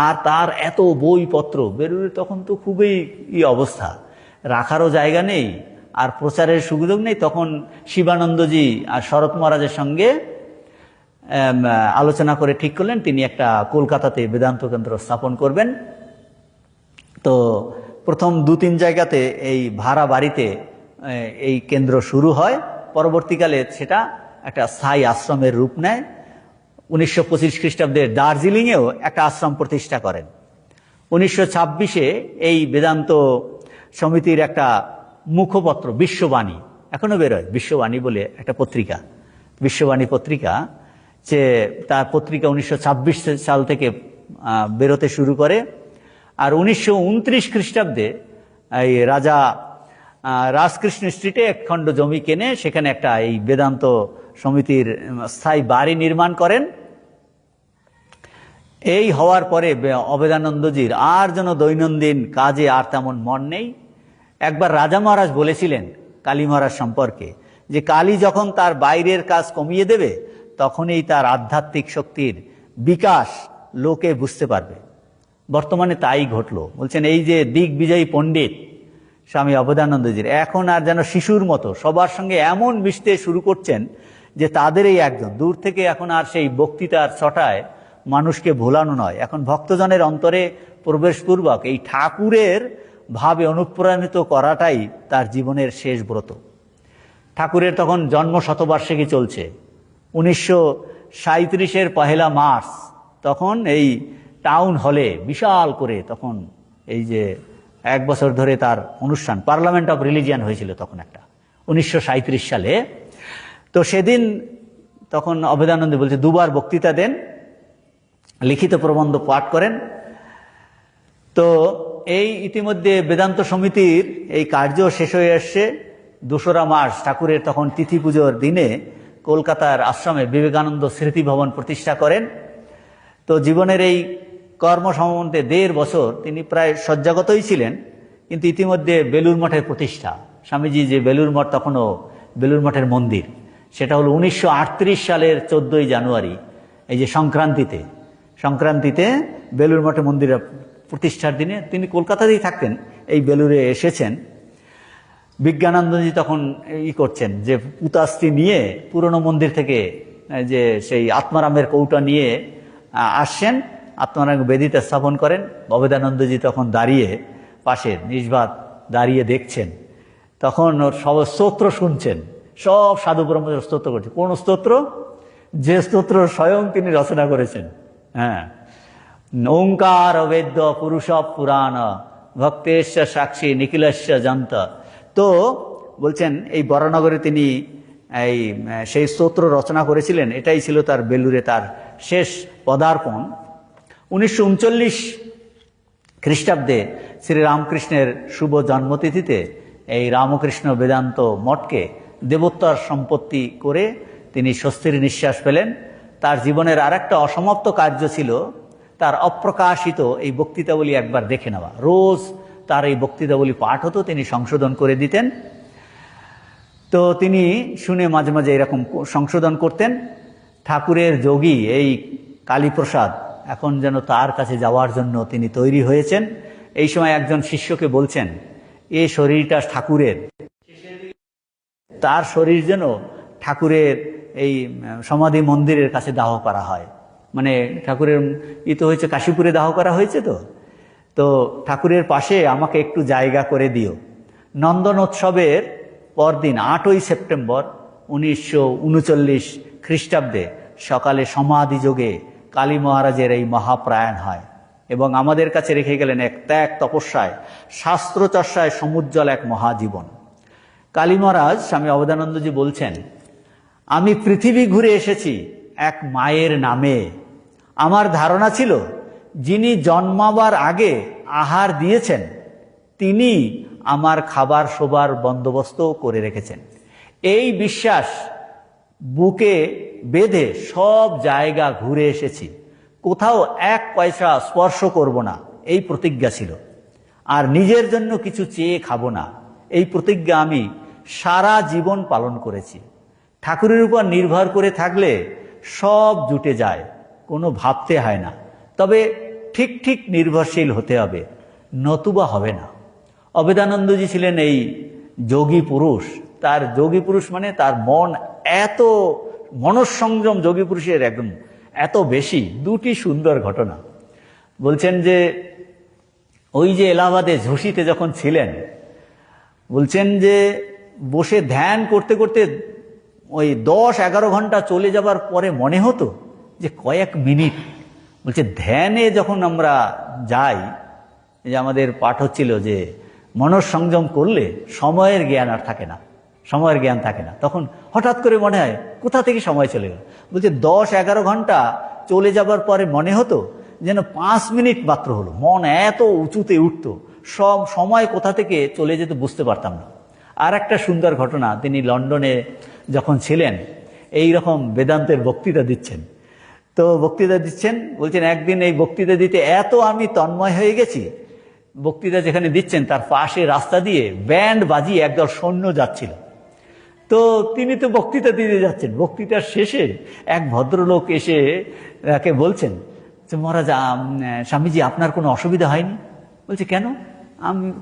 আর তার এত বইপত্র, বেলুরে তখন তো খুবই অবস্থা, রাখারও জায়গা নেই আর প্রচারের সুযোগ নেই। তখন শিবানন্দজি আর শরৎ মহারাজের সঙ্গে আলোচনা করে ঠিক করলেন তিনি একটা কলকাতাতে বেদান্ত কেন্দ্র স্থাপন করবেন। তো প্রথম 2-3 জায়গাতে এই ভাড়া বাড়িতে এই কেন্দ্র শুরু হয়। পরবর্তীকালে সেটা একটা স্থায়ী আশ্রমের রূপ নেয়। 1925 খ্রিস্টাব্দে দার্জিলিংয়েও একটা আশ্রম প্রতিষ্ঠা করেন। 1926-এ এই বেদান্ত সমিতির একটা মুখপত্র বিশ্ববাণী এখনো বেরোয়, বিশ্ববাণী বলে একটা পত্রিকা, বিশ্ববাণী পত্রিকা, যে তার পত্রিকা 1926 সাল থেকে বেরোতে শুরু করে। আর 1929 খ্রিস্টাব্দে এই রাজা রাজকৃষ্ণ স্ট্রিটে 1 খণ্ড জমি কেনে সেখানে একটা এই বেদান্ত সমিতির স্থায়ী বাড়ি নির্মাণ করেন। এই হওয়ার পরে অভেদানন্দজির আর যেন দৈনন্দিন কাজে আর তেমন মন নেই। একবার রাজা মহারাজ বলেছিলেন কালী মহারাজ সম্পর্কে যে কালী যখন তার বাইরের কাজ কমিয়ে দেবে তখনই তার আধ্যাত্মিক শক্তির বিকাশ লোকে বুঝতে পারবে। বর্তমানে তাই ঘটলো। বলছেন এই যে দিগ্বিজয়ী পণ্ডিত স্বামী অভেদানন্দজির এখন আর যেন শিশুর মতো সবার সঙ্গে এমন মিশতে শুরু করছেন যে তাদের এই একজন দূর থেকে এখন আর সেই বক্তৃতার ছটায় মানুষকে ভোলানো নয়, এখন ভক্তজনের অন্তরে প্রবেশপূর্বক এই ঠাকুরের ভাবে অনুপ্রাণিত করাটাই তার জীবনের শেষ ব্রত। ঠাকুরের তখন জন্ম শতবার্ষিকী চলছে, 1937-এর 1 মার্চ, তখন এই টাউন হলে বিশাল করে তখন এই যে 1 বছর ধরে তার অনুষ্ঠান পার্লামেন্ট অফ রিলিজিয়ান হয়েছিল তখন একটা 1937 সালে। তো সেদিন তখন অভেদানন্দ বলছে 2 বার বক্তৃতা দেন, লিখিত প্রবন্ধ পাঠ করেন। তো এই ইতিমধ্যে বেদান্ত সমিতির এই কার্য শেষ হয়ে আসছে। 2রা মার্চ ঠাকুরের তখন তিথি পুজোর দিনে কলকাতার আশ্রমে বিবেকানন্দ স্মৃতি ভবন প্রতিষ্ঠা করেন। তো জীবনের এই কর্ম সম্বন্ধে 1.5 বছর তিনি প্রায় শয্যাগতই ছিলেন, কিন্তু ইতিমধ্যে বেলুর মঠের প্রতিষ্ঠা, স্বামীজি যে বেলুর মঠ তখনও বেলুড় মঠের মন্দির। সেটা হলো 1938 সালের 14ই জানুয়ারি, এই যে সংক্রান্তিতে বেলুড় মঠের মন্দির প্রতিষ্ঠার দিনে তিনি কলকাতাতেই থাকতেন, এই বেলুড়ে এসেছেন। বিজ্ঞানানন্দজি তখন করছেন যে পুতাস্ত্রী নিয়ে পুরনো মন্দির থেকে যে সেই আত্মারামের কৌটা নিয়ে আসছেন, আত্মারাম বেদিতে স্থাপন করেন। অভেদানন্দজি তখন দাঁড়িয়ে পাশে নিষ্বাদ দাঁড়িয়ে দেখছেন, তখন ওর সব স্তোত্র শুনছেন, সব সাধু ব্রহ্মচারী স্তোত্র করছে। কোন স্তোত্র? যে স্তোত্র স্বয়ং তিনি রচনা করেছেন। হ্যাঁ, ওঙ্কার বেদ্য পুরুষ পুরাণ ভক্তেশ সাক্ষী নিখিলস্য যন্ত। তো বলছেন এই বরানগরে তিনি সেই স্তোত্র রচনা করেছিলেন। এটাই ছিল তার বেলুড়ে তার শেষ পদার্পণ। 1939 খ্রিস্টাব্দে শ্রীরামকৃষ্ণের শুভ জন্মতিথিতে এই রামকৃষ্ণ বেদান্ত মঠকে দেবোত্তর সম্পত্তি করে তিনি স্বস্তির নিঃশ্বাস ফেলেন। তার জীবনের আর একটা অসমাপ্ত কার্য ছিল তার অপ্রকাশিত এই বক্তৃতাবলী একবার দেখে নেওয়া। রোজ তার এই বক্তৃতাবলী পাঠ হতো, তিনি সংশোধন করে দিতেন। তো তিনি শুনে মাঝে মাঝে এরকম সংশোধন করতেন। ঠাকুরের যোগী এই কালীপ্রসাদ এখন যেন তার কাছে যাওয়ার জন্য তিনি তৈরি হয়েছেন। এই সময় একজন শিষ্যকে বলছেন, এ শরীরটা ঠাকুরের, তার শরীর যেন ঠাকুরের এই সমাধি মন্দিরের কাছে দাহ করা হয়। মানে ঠাকুরের তো হয়েছে কাশীপুরে দাহ করা হয়েছে, তো ঠাকুরের পাশে আমাকে একটু জায়গা করে দিও। নন্দনোৎসবের পরদিন 8ই সেপ্টেম্বর 1939 খ্রিস্টাব্দে সকালে সমাধি যোগে কালী মহারাজের এই মহাপ্রয়াণ হয় এবং আমাদের কাছে রেখে গেলেন এক ত্যাগ তপস্যায় শাস্ত্রচর্চায় সমুজ্জ্বল এক মহাজীবন। কালী মহারাজ স্বামী অভেদানন্দজি বলছেন, আমি পৃথিবী ঘুরে এসেছি এক মায়ের নামে। আমার ধারণা ছিল যিনি জন্মাবার আগে আহার দিয়েছেন তিনি আমার খাবার শোবার বন্দোবস্ত করে রেখেছেন। এই বিশ্বাস বুকে বেঁধে সব জায়গা ঘুরে এসেছি, কোথাও এক পয়সা স্পর্শ করব না এই প্রতিজ্ঞা ছিল। আর নিজের জন্য কিছু চেয়ে খাবো না এই প্রতিজ্ঞা আমি সারা জীবন পালন করেছি। ঠাকুরের উপর নির্ভর করে থাকলে সব জুটে যায়, কোনো ভাবতে হয় না। তবে ঠিক ঠিক নির্ভরশীল হতে হবে, নতুবা হবে না। অভেদানন্দজি ছিলেন এই যোগী পুরুষ। তার যোগী পুরুষ মানে তার মন এত মনঃসংযম যোগী পুরুষের একদম এত বেশি। দুটি সুন্দর ঘটনা বলছেন যে ওই যে এলাহাবাদে ঝুঁসিতে যখন ছিলেন, বলছেন যে বসে ধ্যান করতে করতে ওই 10-11 ঘন্টা চলে যাবার পরে মনে হতো যে কয়েক মিনিট। বলছে ধ্যানে যখন আমরা যাই, যে আমাদের পাঠ হচ্ছিল যে মনঃসংযম করলে সময়ের জ্ঞান আর থাকে না, সময়ের জ্ঞান থাকে না। তখন হঠাৎ করে মনে হয় কোথা থেকে সময় চলে গেল। বলছে 10-11 ঘন্টা চলে যাবার পরে মনে হতো যেন 5 মিনিট মাত্র হলো। মন এত উঁচুতে উঠতো, সব সময় কোথা থেকে চলে যেত বুঝতে পারতাম না। আর একটা সুন্দর ঘটনা, তিনি লন্ডনে যখন ছিলেন এই রকম বেদান্তের বক্তৃতা দিচ্ছেন। তো বক্তৃতা দিচ্ছেন, বলছেন একদিন এই বক্তৃতা দিতে এত আমি তন্ময় হয়ে গেছি, বক্তৃতা যেখানে দিচ্ছেন তার পাশে রাস্তা দিয়ে ব্যান্ড বাজিয়ে একদল সৈন্য যাচ্ছিল। তো তিনি তো বক্তৃতা দিতে যাচ্ছেন, বক্তৃতার শেষে এক ভদ্রলোক এসে তাকে বলছেন যে মহারাজ, স্বামীজি আপনার কোনো অসুবিধা হয়নি? বলছে কেন?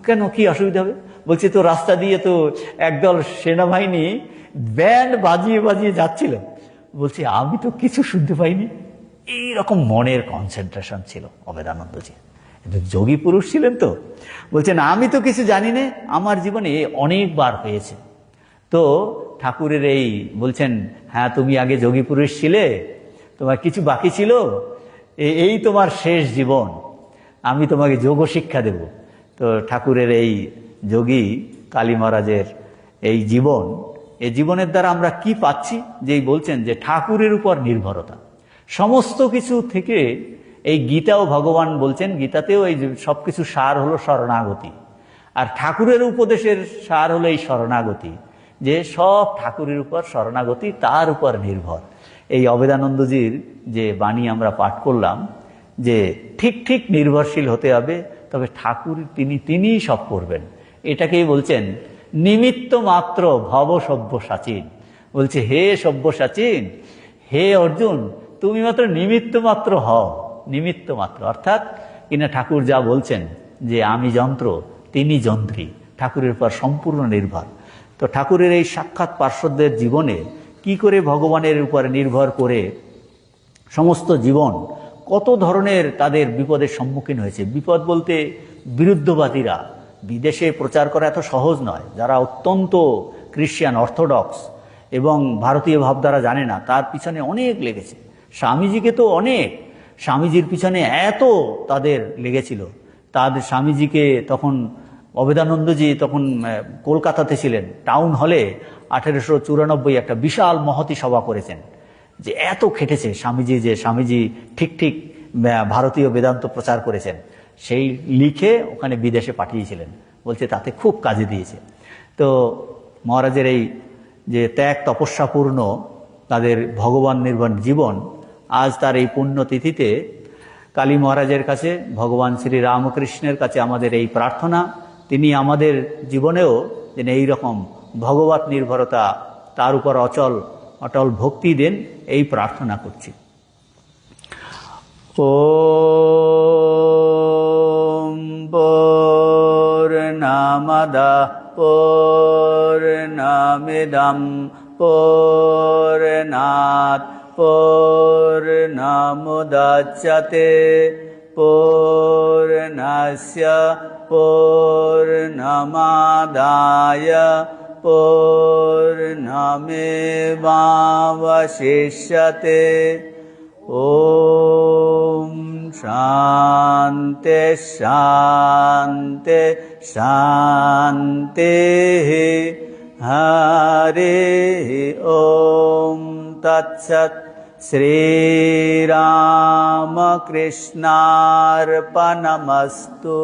কেন, কি অসুবিধা হবে? বলছে তো রাস্তা দিয়ে তো একদল সেনাবাহিনী ব্যান্ড বাজিয়ে বাজিয়ে যাচ্ছিল। বলছে আমি তো কিছু শুনতে পাইনি। এইরকম মনের কনসেন্ট্রেশন ছিল অভেদানন্দজি, যোগী পুরুষ ছিলেন। তো বলছেন আমি তো কিছু জানি না, আমার জীবনে অনেকবার হয়েছে। তো ঠাকুরের এই বলছেন, হ্যাঁ তুমি আগে যোগী পুরুষ ছিলে, তোমার কিছু বাকি ছিল, এই তোমার শেষ জীবন, আমি তোমাকে যোগ শিক্ষা দেব। তো ঠাকুরের এই যোগী কালী মহারাজের এই জীবন, এই জীবনের দ্বারা আমরা কি পাচ্ছি? যেই বলছেন যে ঠাকুরের উপর নির্ভরতা সমস্ত কিছু থেকে। এই গীতাও ভগবান বলছেন, গীতাতেও এই সবকিছু সার হলো শরণাগতি, আর ঠাকুরের উপদেশের সার হলো এই শরণাগতি, যে সব ঠাকুরের উপর শরণাগতি, তার উপর নির্ভর। এই অভেদানন্দজির যে বাণী আমরা পাঠ করলাম যে ঠিক ঠিক নির্ভরশীল হতে হবে, তবে ঠাকুর তিনিই সব করবেন। এটাকেই বলছেন নিমিত্ত মাত্র ভব সব্যসাচীন। বলছে হে সব্যসাচীন, হে অর্জুন, তুমি মাত্র নিমিত্ত মাত্র হও, নিমিত্ত মাত্র। অর্থাৎ কিনা ঠাকুর যা বলছেন যে আমি যন্ত্র, তিনি যন্ত্রী, ঠাকুরের উপর সম্পূর্ণ নির্ভর। তো ঠাকুরের এই সাক্ষাৎ পার্শ্বদের জীবনে কি করে ভগবানের উপরে নির্ভর করে সমস্ত জীবন কত ধরনের তাদের বিপদের সম্মুখীন হয়েছে। বিপদ বলতে বিরুদ্ধবাদীরা, বিদেশে প্রচার করা এত সহজ নয়, যারা অত্যন্ত খ্রিস্টান অর্থোডক্স এবং ভারতীয় ভাবধারা জানে না, তার পিছনে অনেক লেগেছে। স্বামীজিকে তো অনেক, স্বামীজির পিছনে এত তাদের লেগেছিল। তাদের স্বামীজিকে তখন অবেদানন্দজি তখন কলকাতাতে ছিলেন, টাউন হলে 1894 একটা বিশাল মহতি সভা করেছেন, যে এত খেটেছে স্বামীজি, যে স্বামীজি ঠিক ঠিক ভারতীয় বেদান্ত প্রচার করেছেন, সেই লিখে ওখানে বিদেশে পাঠিয়েছিলেন। বলছে তাতে খুব কাজে দিয়েছে। তো মহারাজের এই যে ত্যাগ তপস্যাপূর্ণ তাদের ভগবান নির্ভর জীবন, আজ তার এই পুণ্যতিথিতে কালী মহারাজের কাছে, ভগবান শ্রী রামকৃষ্ণের কাছে আমাদের এই প্রার্থনা, তিনি আমাদের জীবনেও যেন এইরকম ভগবত নির্ভরতা, তার উপর অটল ভক্তি দেন, এই প্রার্থনা করছি। ওম পূর্ণমাদঃ পূর্ণমিদং পূর্ণাৎ পূর্ণমুদচ্যতে পূর্ণস্য পূর্ণমাদায় পূর্ণমেবাবশিষ্যতে। ওম শান্তি শান্তি শান্তি। হরে ওম তৎসৎ। শ্রীরামকৃষ্ণার্পণমস্তু।